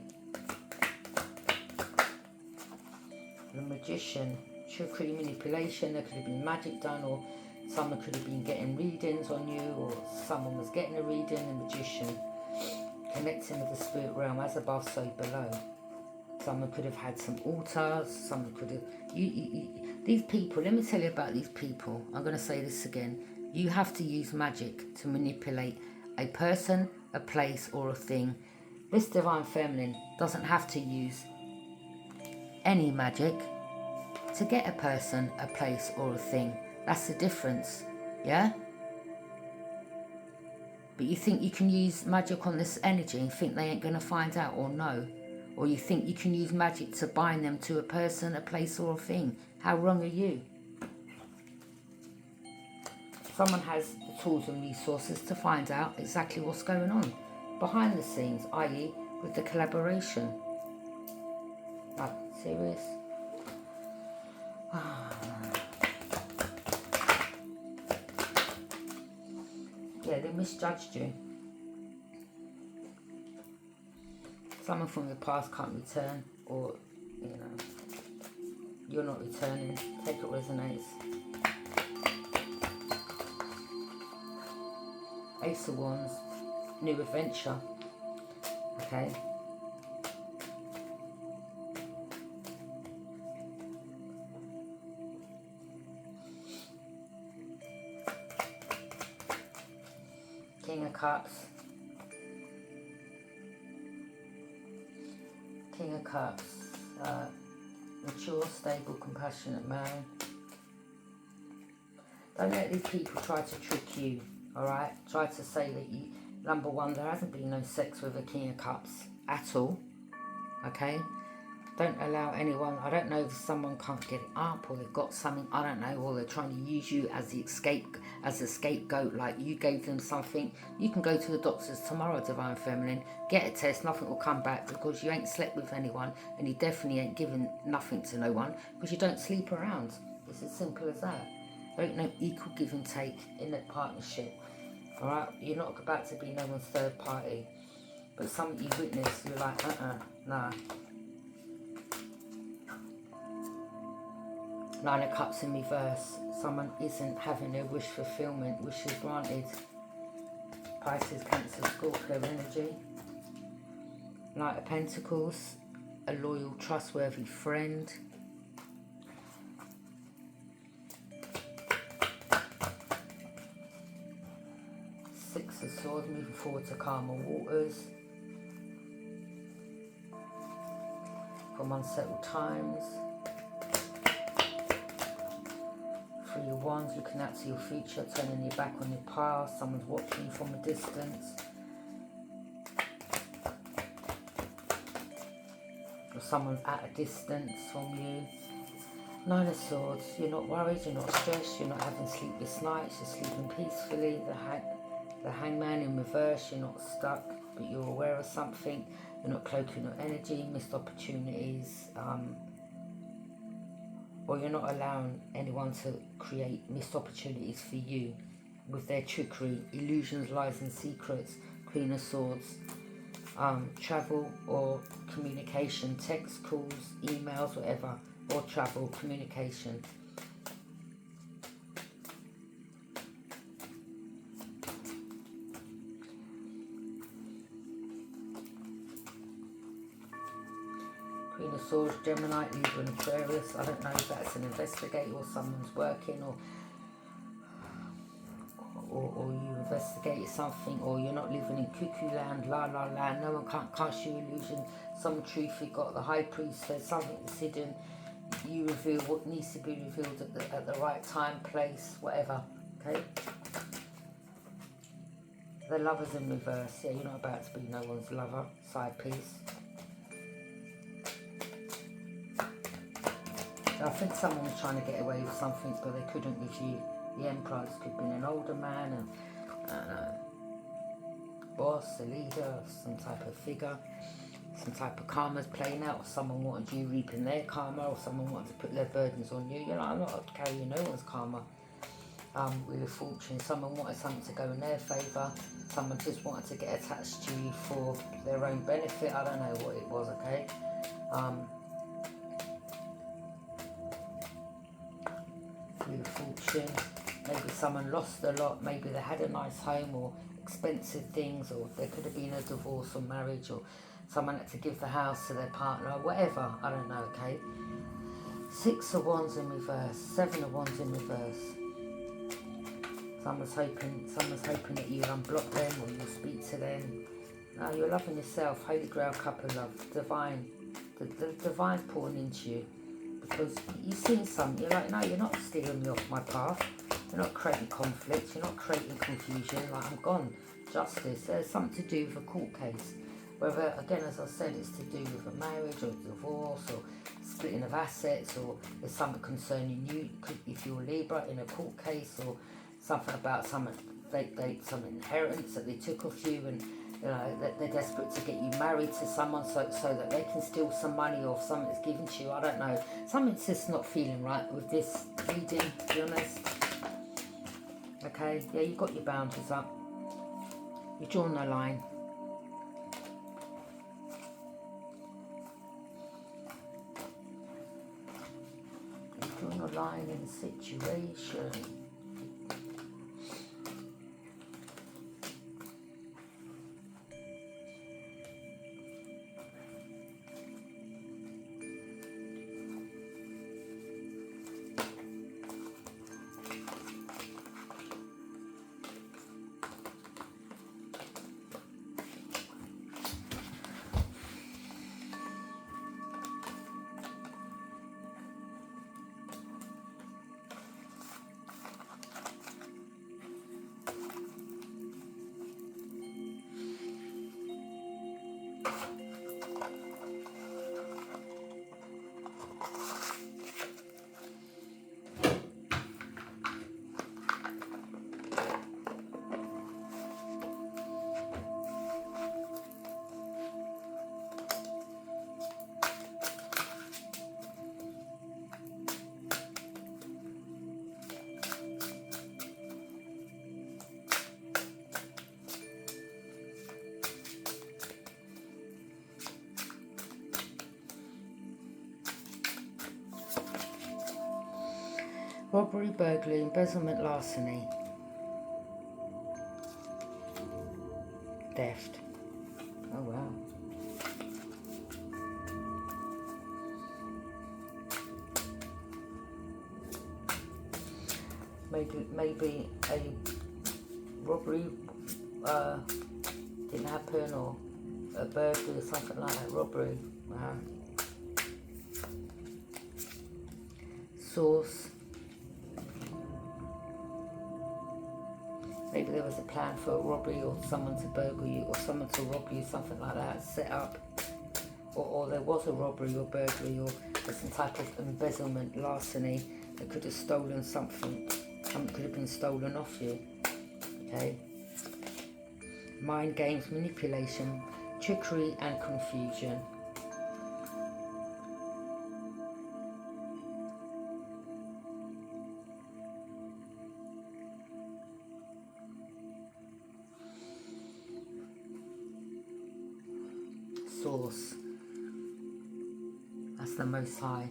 The Magician, trickery, manipulation. There could have been magic done, or someone could have been getting readings on you, or someone was getting a reading. The Magician, connecting with the spirit realm, as above, so below. Someone could have had some altars. Someone could have... these people, let me tell you about these people. I'm going to say this again. You have to use magic to manipulate a person, a place, or a thing. This Divine Feminine doesn't have to use any magic to get a person, a place, or a thing. That's the difference, yeah? But you think you can use magic on this energy and think they ain't going to find out, or no? Or you think you can use magic to bind them to a person, a place, or a thing. How wrong are you? Someone has the tools and resources to find out exactly what's going on behind the scenes, i.e. with the collaboration. Like, serious? Yeah, they misjudged you. Someone from your past can't return, or, you know, you're not returning. Take it resonates. Ace of Wands, new adventure. Okay. King of Cups. King of Cups. Mature, stable, compassionate man. Don't let these people try to trick you. Alright, try to say that you, number one, there hasn't been no sex with a King of Cups at all. Okay? Don't allow anyone, I don't know if someone can't get it up, or they've got something, I don't know, or they're trying to use you as the scapegoat, like you gave them something. You can go to the doctors tomorrow, Divine Feminine, get a test, nothing will come back, because you ain't slept with anyone, and you definitely ain't given nothing to no one, because you don't sleep around. It's as simple as that. There ain't no equal give and take in that partnership. Alright, you're not about to be no one's third party. But something you witness, you're like, nah. Nine of Cups in reverse. Someone isn't having their wish fulfillment, wishes granted. Pisces, Cancer, Scorpio energy. Knight of Pentacles. a loyal, trustworthy friend. Six of Swords, moving forward to calmer waters. From unsettled times. Three of Wands, looking out to your future, turning your back on your past. Someone's watching you from a distance. Or someone's at a distance from you. Nine of Swords, you're not worried, you're not stressed, you're not having sleepless nights, you're sleeping peacefully. The Hangman in reverse, you're not stuck, but you're aware of something. You're not cloaking your energy, missed opportunities, or you're not allowing anyone to create missed opportunities for you with their trickery, illusions, lies and secrets. Queen of Swords, travel or communication, text, calls, emails, whatever, or travel, communication. Queen of Swords, Gemini, Libra and Aquarius. I don't know if that's an investigator or someone's working, or you investigated something, or you're not living in cuckoo land, la la land. No one can't cast you illusion. Some truth you got. The High Priest says something that's hidden. You reveal what needs to be revealed at the right time, place, whatever. Okay. The Lover's in reverse. Yeah, you're not about to be no one's lover. Side piece. I think someone was trying to get away with something, but they couldn't with you. The Emperor, this could have been an older man, and I don't know, boss, a leader, some type of figure, some type of karma's playing out, or someone wanted you reaping their karma, or someone wanted to put their burdens on you. You know, I'm not carrying no one's karma. Wheel of Fortune, someone wanted something to go in their favour, someone just wanted to get attached to you for their own benefit. I don't know what it was, okay? Wheel of Fortune, maybe someone lost a lot, maybe they had a nice home or expensive things, or there could have been a divorce or marriage, or someone had to give the house to their partner, or whatever, I don't know, okay? Six of Wands in reverse, Seven of Wands in reverse. Someone's hoping that you'll unblock them or you'll speak to them. No, you're loving yourself. Holy Grail couple love, divine, the divine pouring into you, because you've seen something. You're like, no, you're not steering me off my path. You're not creating conflict. You're not creating confusion. Like, I'm gone. Justice. There's something to do with a court case. Whether, again, as I said, it's to do with a marriage or a divorce or splitting of assets, or there's something concerning you, if you're Libra, in a court case, or something about some inheritance that they took off you, and you know that they're desperate to get you married to someone so that they can steal some money or something that's given to you. I don't know. Something's just not feeling right with this reading, to be honest. Okay, yeah, you've got your boundaries up. You've drawn the line. You've drawn a line in the situation. Robbery, burglary, embezzlement, larceny, theft. Oh wow. maybe a robbery didn't happen, or a burglary or something like that. Robbery. Source. Maybe there was a plan for a robbery, or someone to burgle you, or someone to rob you, something like that, set up. Or there was a robbery or burglary, or some type of embezzlement, larceny. They could have stolen something. Something could have been stolen off you. Okay? Mind games, manipulation, trickery and confusion. Source. That's the Most High.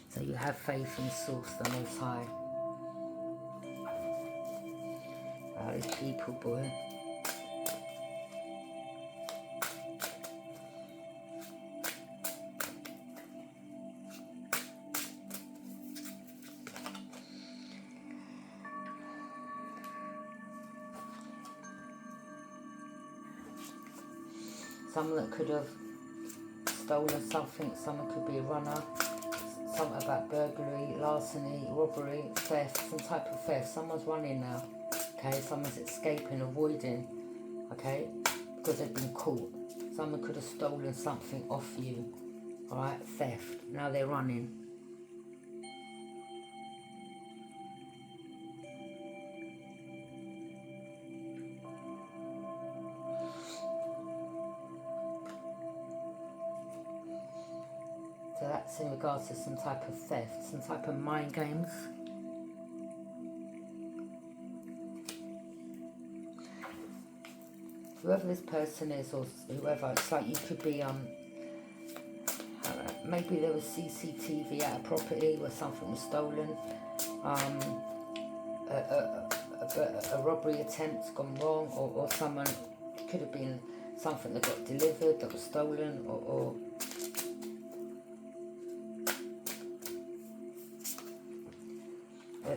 So you have faith in Source, the Most High. These people, boy. Someone that could have stolen something, someone could be a runner, something about burglary, larceny, robbery, theft, some type of theft. Someone's running now, okay? Someone's escaping, avoiding, okay? Because they've been caught. Someone could have stolen something off you, all right? Theft. Now they're running. So that's in regards to some type of theft, some type of mind games. Whoever this person is, or whoever, it's like you could be, maybe there was CCTV at a property where something was stolen. A robbery attempt gone wrong, or someone, it could have been something that got delivered that was stolen, or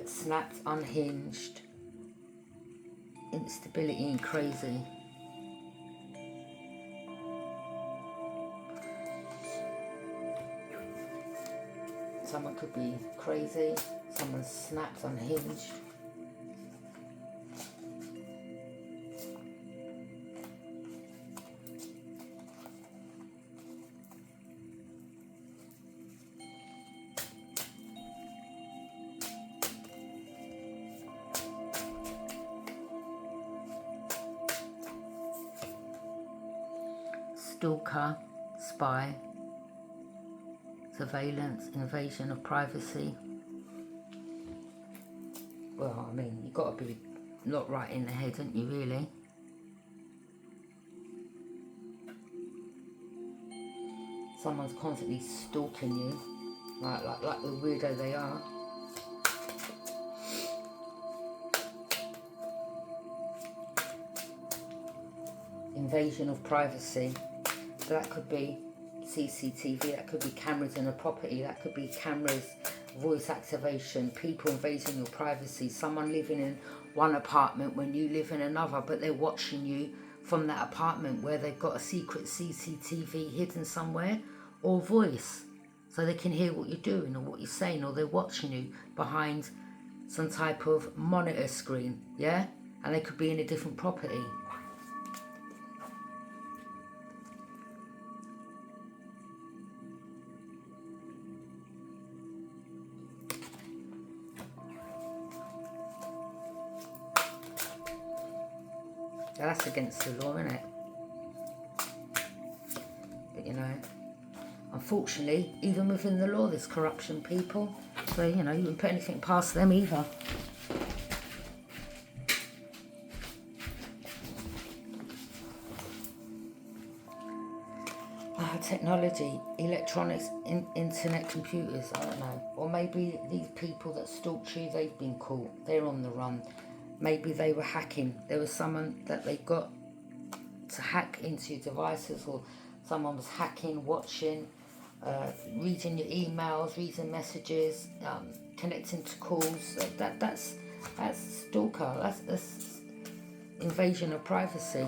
snapped, unhinged, instability and crazy. Someone could be crazy, someone snapped, unhinged. Stalker, spy, surveillance, invasion of privacy. Well, I mean, you've got to be not right in the head, haven't you, really? Someone's constantly stalking you, like the weirdo they are. Invasion of privacy. So that could be CCTV, that could be cameras in a property, that could be cameras, voice activation, people invading your privacy, someone living in one apartment when you live in another, but they're watching you from that apartment where they've got a secret CCTV hidden somewhere, or voice, so they can hear what you're doing or what you're saying, or they're watching you behind some type of monitor screen, yeah? And they could be in a different property. That's against the law, isn't it? But, you know, unfortunately, even within the law, there's corruption, people. So, you know, you wouldn't put anything past them either. Technology, electronics, internet, computers, I don't know. Or maybe these people that stalked you, they've been caught. They're on the run. Maybe they were hacking. There was someone that they got to hack into your devices, or someone was hacking, watching, reading your emails, reading messages, connecting to calls. That's stalker. That's invasion of privacy.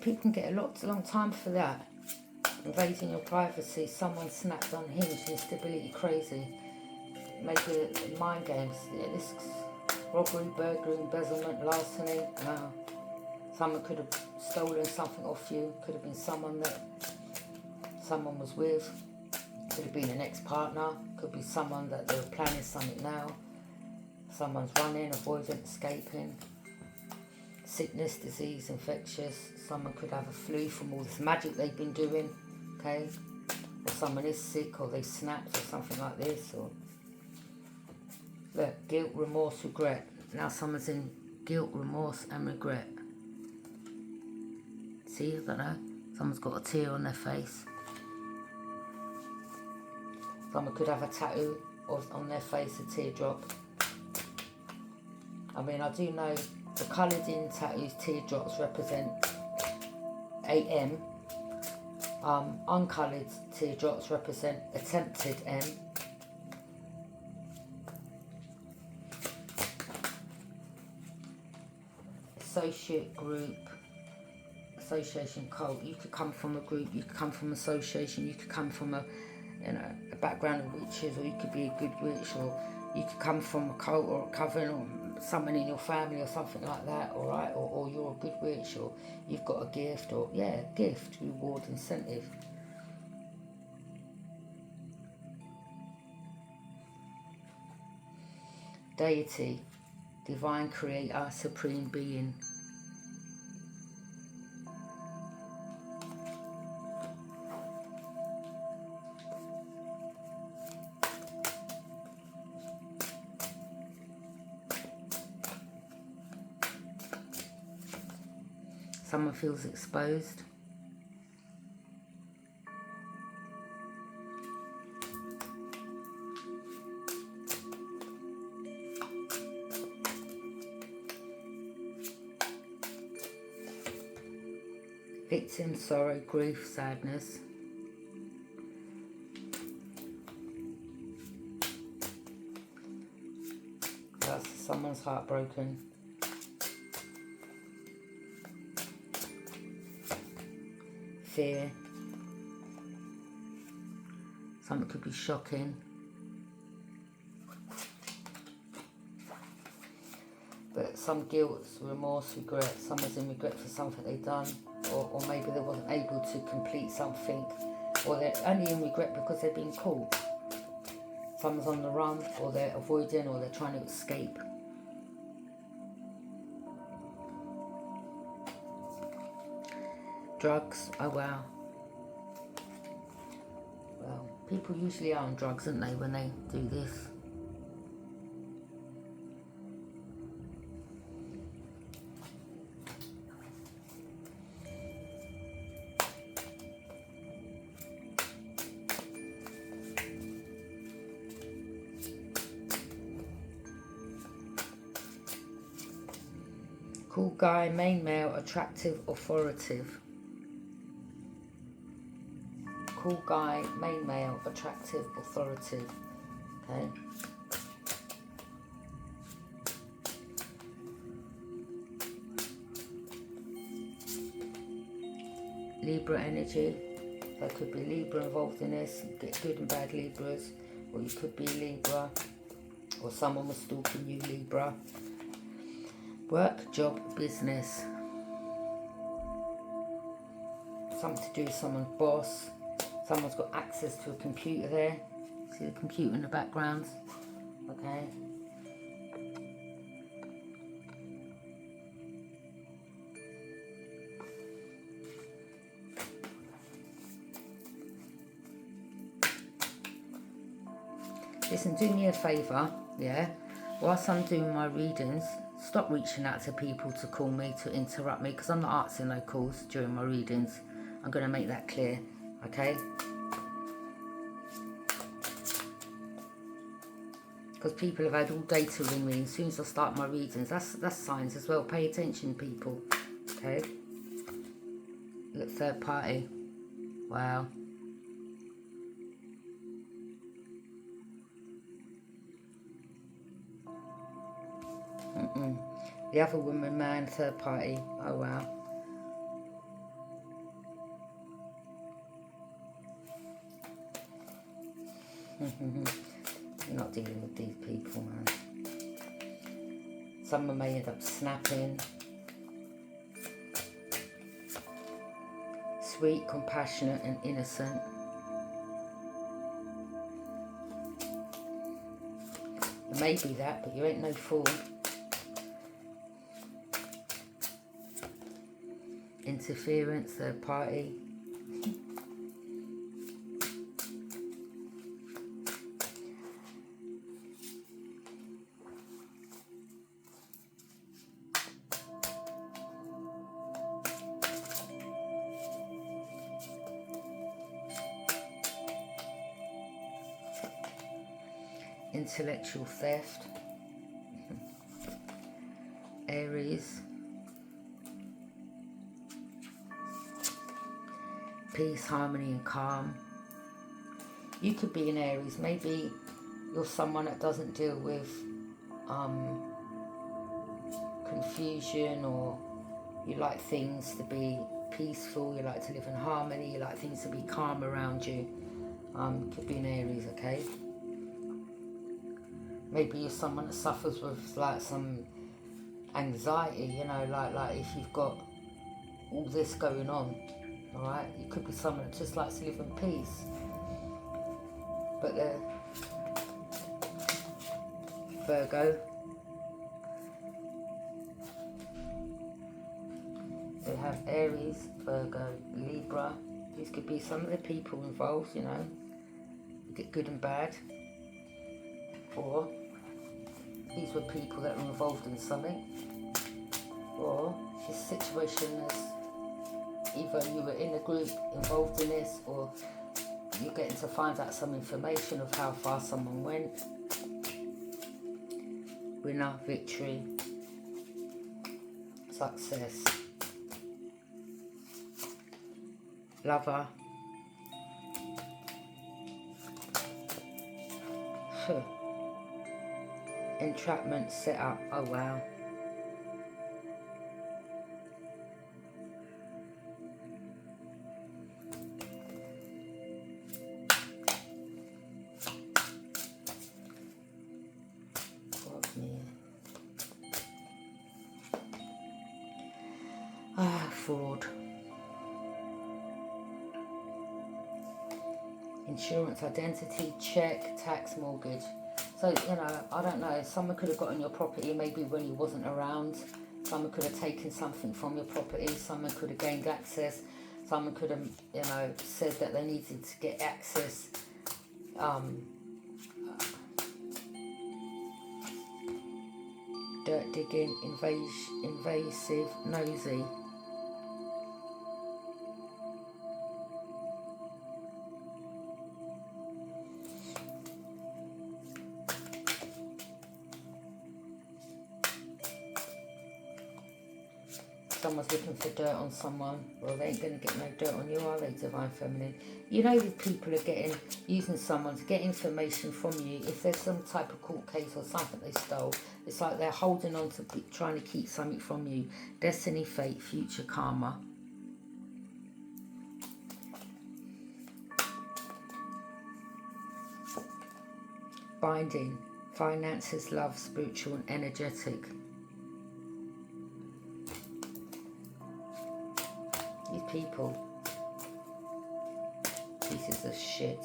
People can get a long time for that. Invading your privacy. Someone snapped unhinged, instability, crazy. Maybe mind games. Yeah, this robbery, burglary, embezzlement, larceny. Someone could have stolen something off you. Could have been someone that someone was with. Could have been an ex-partner. Could be someone that they were planning something now. Someone's running, avoiding, escaping. Sickness, disease, infectious. Someone could have a flu from all this magic they've been doing. Okay, or someone is sick, or they snapped, or something like this. Or look, guilt, remorse, regret. Now someone's in guilt, remorse, and regret. See, I don't know. Someone's got a tear on their face. Someone could have a tattoo on their face, a teardrop. I mean, I do know the coloured in tattoos, teardrops represent AM. Uncoloured teardrops represent attempted M. Associate, group, association, cult. You could come from a group, you could come from association, you could come from a background of witches, or you could be a good witch, or you could come from a cult or a coven, or someone in your family or something like that, all right? Or you're a good witch, or you've got a gift, or gift, reward, incentive. Deity, divine creator, supreme being. Someone feels exposed. Victim, sorrow, grief, sadness. That's someone's heartbroken. Fear. Something could be shocking. But some guilt, remorse, regret. Someone's in regret for something they've done. Or maybe they wasn't able to complete something. Or they're only in regret because they've been caught. Someone's on the run, or they're avoiding, or they're trying to escape. Drugs, oh wow. Well, people usually are on drugs, aren't they, when they do this? Cool guy, main male, attractive, authoritative. Cool guy, main male, attractive, authoritative. Okay. Libra energy. There could be Libra involved in this. You get good and bad Libras. Or you could be Libra. Or someone was stalking you, Libra. Work, job, business. Something to do with someone's boss. Someone's got access to a computer there. See the computer in the background? Okay. Listen, do me a favour, yeah? Whilst I'm doing my readings, stop reaching out to people to call me, to interrupt me, because I'm not answering no calls during my readings. I'm going to make that clear, okay? because people have had all day to ring me. As soon as I start my readings, that's signs as well. Pay attention, people. Okay. Look, third party. Wow. The other woman, man, third party. Oh, wow. You're not dealing with these people, man. Someone may end up snapping. Sweet, compassionate and innocent. You may be that, but you ain't no fool. Interference, third party. Intellectual theft. Aries. Peace, harmony and calm. You could be an Aries. Maybe you're someone that doesn't deal with confusion, or you like things to be peaceful, you like to live in harmony, you like things to be calm around you. Could be an Aries, okay? Maybe you're someone that suffers with like some anxiety, you know, like if you've got all this going on, all right? You could be someone that just likes to live in peace. But Virgo. They have Aries, Virgo, Libra. These could be some of the people involved, you know, good and bad. Or these were people that were involved in something. Or this situation is either you were in a group involved in this, or you're getting to find out some information of how far someone went. Winner, victory, success. Lover. Entrapment, set up. Oh wow. Fraud. Insurance, identity, check, tax, mortgage. So, you know, I don't know, someone could have gotten your property maybe when you wasn't around. Someone could have taken something from your property. Someone could have gained access. Someone could have, you know, said that they needed to get access. Dirt digging, invasive, nosy. Someone's looking for dirt on someone. Well, they ain't going to get no dirt on you, are they, Divine Feminine? You know these people are using someone to get information from you. If there's some type of court case or something they stole, it's like they're holding on to trying to keep something from you. Destiny, fate, future, karma. Binding, finances, love, spiritual and energetic. These people, pieces of shit.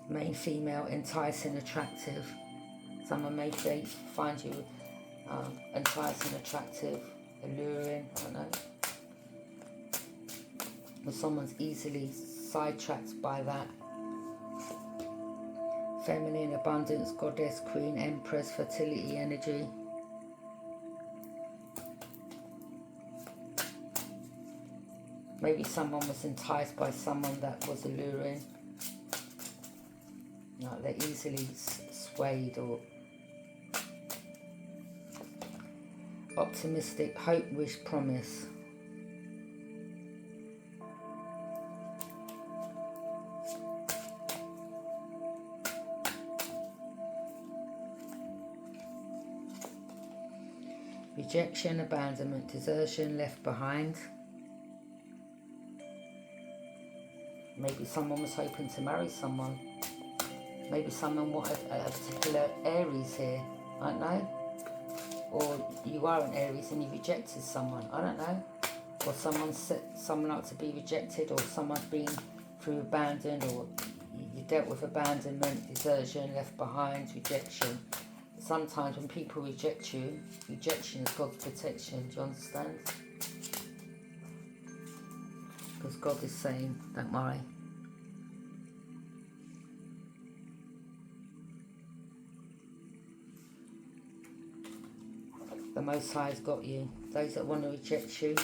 Main female, enticing, attractive. Someone may find you enticing, attractive, alluring, I don't know. Or someone's easily sidetracked by that. Feminine, abundance, goddess, queen, empress, fertility, energy. Maybe someone was enticed by someone that was alluring. Like they're easily swayed or optimistic, hope, wish, promise. Rejection, abandonment, desertion, left behind. Maybe someone was hoping to marry someone. Maybe someone wanted a particular Aries here. I don't know. Or you are an Aries and you rejected someone. I don't know. Or someone set someone up to be rejected, or someone's been through abandoned, or you dealt with abandonment, desertion, left behind, rejection. Sometimes when people reject you, rejection is God's protection. Do you understand? Because God is saying, don't worry. The Most High's got you. Those that want to reject you,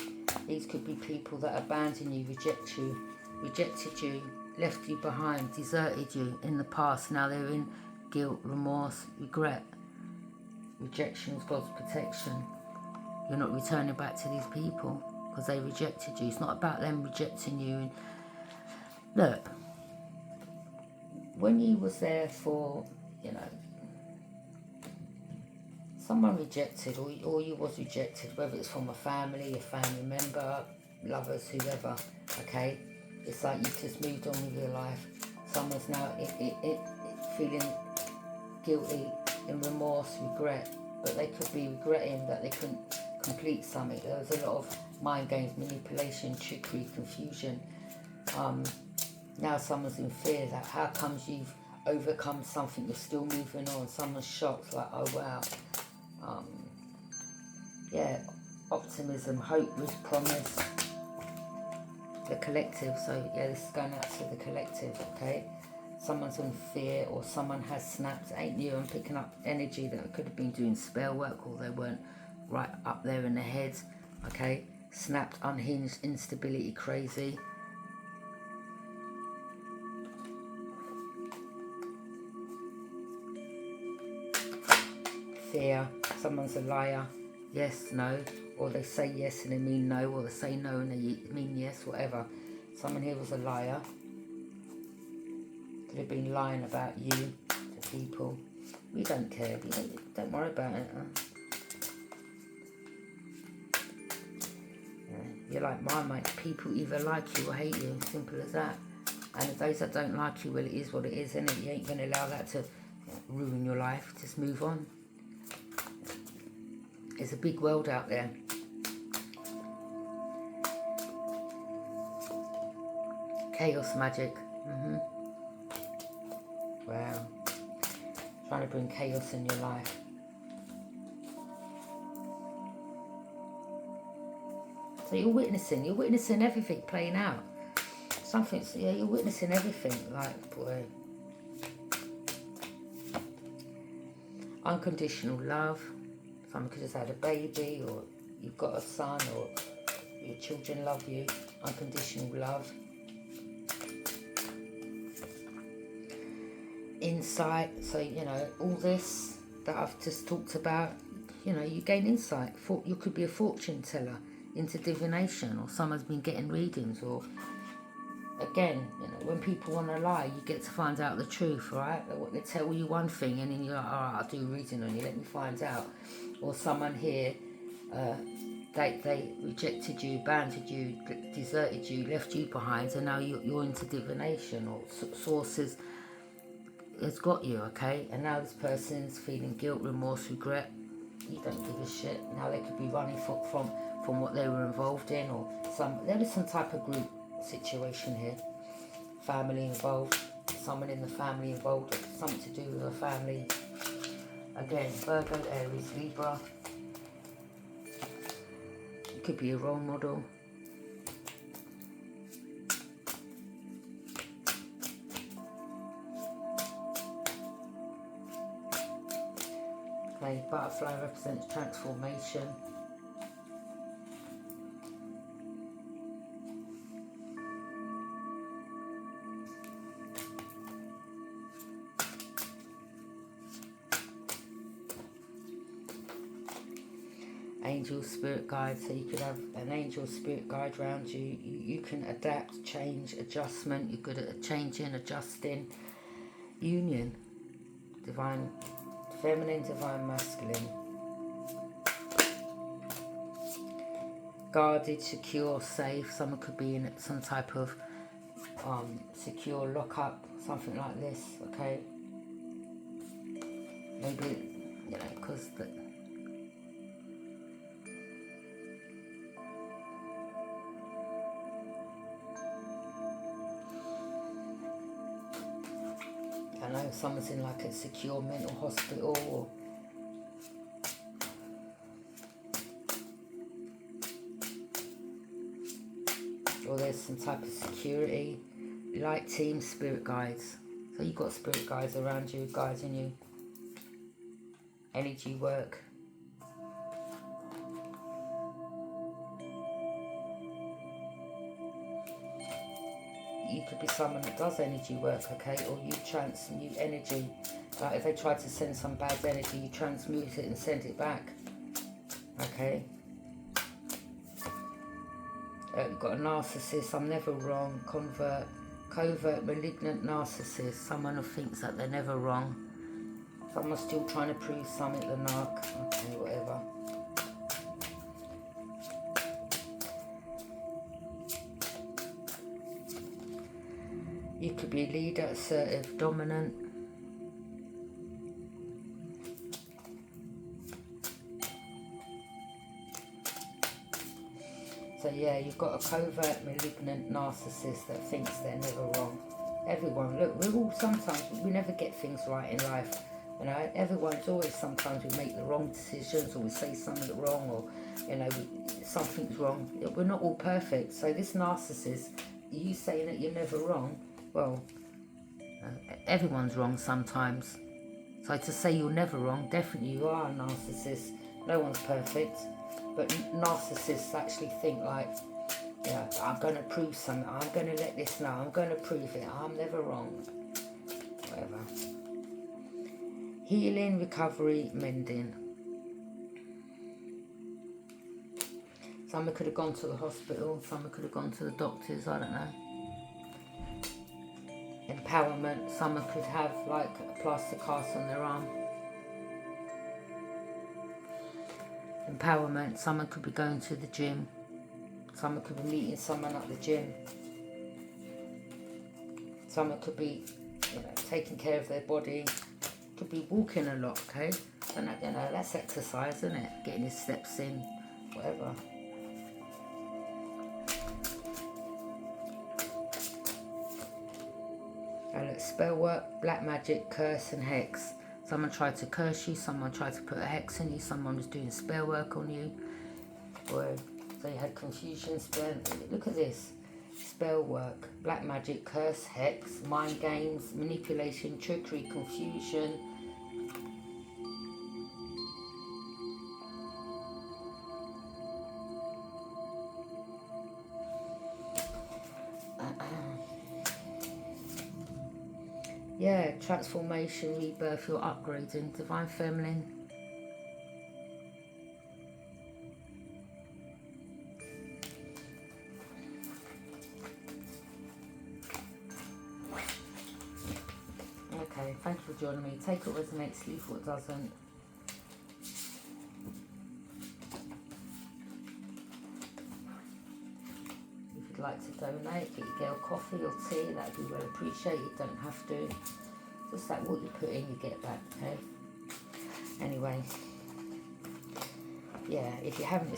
these could be people that abandon you, rejected you, left you behind, deserted you in the past. Now they're in guilt, remorse, regret. Rejection is God's protection. You're not returning back to these people because they rejected you. It's not about them rejecting you. And look, when you was there for, you know, someone rejected, or you was rejected, whether it's from a family member, lovers, whoever, okay? It's like you've just moved on with your life. Someone's now feeling guilty, in remorse, regret, but they could be regretting that they couldn't complete something. There was a lot of mind games, manipulation, trickery, confusion. Now someone's in fear that how comes you've overcome something, you're still moving on. Someone's shocked, like, oh wow. Yeah, optimism, hope, wish, promise. The collective, so yeah, this is going out to the collective, okay? Someone's in fear, or someone has snapped. Ain't you? I'm picking up energy that could have been doing spell work, or they weren't right up there in the head, okay? Snapped, unhinged, instability, crazy. Fear, someone's a liar. Yes, no, or they say yes and they mean no, or they say no and they mean yes, whatever. Someone here was a liar. Could have been lying about you to people. We don't care. Don't worry about it. You're like my mate. People either like you or hate you. Simple as that. And those that don't like you, well, it is what it is, isn't it? You ain't going to allow that to ruin your life. Just move on. There's a big world out there. Chaos magic. Wow. Trying to bring chaos in your life. So you're witnessing everything playing out. Yeah, you're witnessing everything. Like, boy. Unconditional love. Someone could just had a baby, or you've got a son, or your children love you. Unconditional love. Insight. So, you know, all this that I've just talked about, you know, you gain insight. You could be a fortune teller into divination, or someone's been getting readings, or again, you know, when people want to lie, you get to find out the truth, right? They tell you one thing and then you're like, all right, I'll do a reading on you, let me find out. Or someone here, they rejected you, abandoned you, deserted you, left you behind, and now you're into divination, or sources has got you, okay? And now this person's feeling guilt, remorse, regret. You don't give a shit. Now they could be running from what they were involved in, or there was some type of group situation here. Family involved, someone in the family involved, something to do with a family. Again, Virgo, Aries, Libra. It could be a role model. Okay, butterfly represents transformation. angel spirit guide. So you could have an angel spirit guide around you. You can adapt, change, adjustment. You're good at changing, adjusting. Union, divine feminine, divine masculine. Guarded, secure, safe. Someone could be in some type of secure lockup, something like this, okay? Maybe, you know, because I know someone's in like a secure mental hospital, or there's some type of security. Light team, spirit guides. So you've got spirit guides around you, guiding you. Energy work. You could be someone that does energy work, okay? Or you transmute energy. Like if they try to send some bad energy, you transmute it and send it back, okay? You've got a narcissist, I'm never wrong, covert, malignant narcissist, someone who thinks that they're never wrong. Someone's still trying to prove something, the narc, okay, whatever. You could be a leader, assertive, dominant. So yeah, you've got a covert, malignant narcissist that thinks they're never wrong. Everyone, look, we're all, sometimes we never get things right in life. You know, everyone's always, sometimes we make the wrong decisions, or we say something wrong, or, you know, something's wrong. We're not all perfect. So this narcissist, you saying that you're never wrong, well, everyone's wrong sometimes. So to say you're never wrong, definitely you are a narcissist. No one's perfect. But narcissists actually think like, yeah, I'm going to prove something. I'm going to let this know. I'm going to prove it. I'm never wrong. Whatever. Healing, recovery, mending. Someone could have gone to the hospital. Someone could have gone to the doctors. I don't know. Empowerment. Someone could have like a plaster cast on their arm. Empowerment. Someone could be going to the gym. Someone could be meeting someone at the gym. Someone could be, you know, taking care of their body. Could be walking a lot, okay? And that, you know, that's exercise, isn't it? Getting his steps in, whatever. And look, spell work, black magic, curse and hex. Someone tried to curse you, someone tried to put a hex in you, someone was doing spell work on you. Or so you had confusion, spell. Look at this. Spell work, black magic, curse, hex, mind games, manipulation, trickery, confusion. Yeah, transformation, rebirth, you're upgrading, divine feminine. Okay, thank you for joining me. Take what resonates, leave what doesn't. If you'd like to donate, get your girl coffee or tea, that'd be well appreciated. You don't have to. Just like what you put in, you get back, okay? Anyway, yeah, if you haven't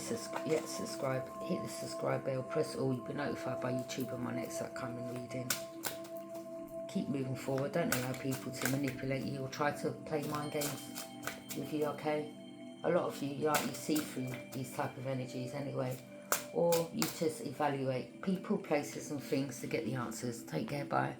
yet subscribed, hit the subscribe bell, press all, you'll be notified by YouTube on my next upcoming reading. Keep moving forward, don't allow people to manipulate you or try to play mind games with you, okay? A lot of you see through these type of energies anyway, or you just evaluate people, places and things to get the answers. Take care, bye.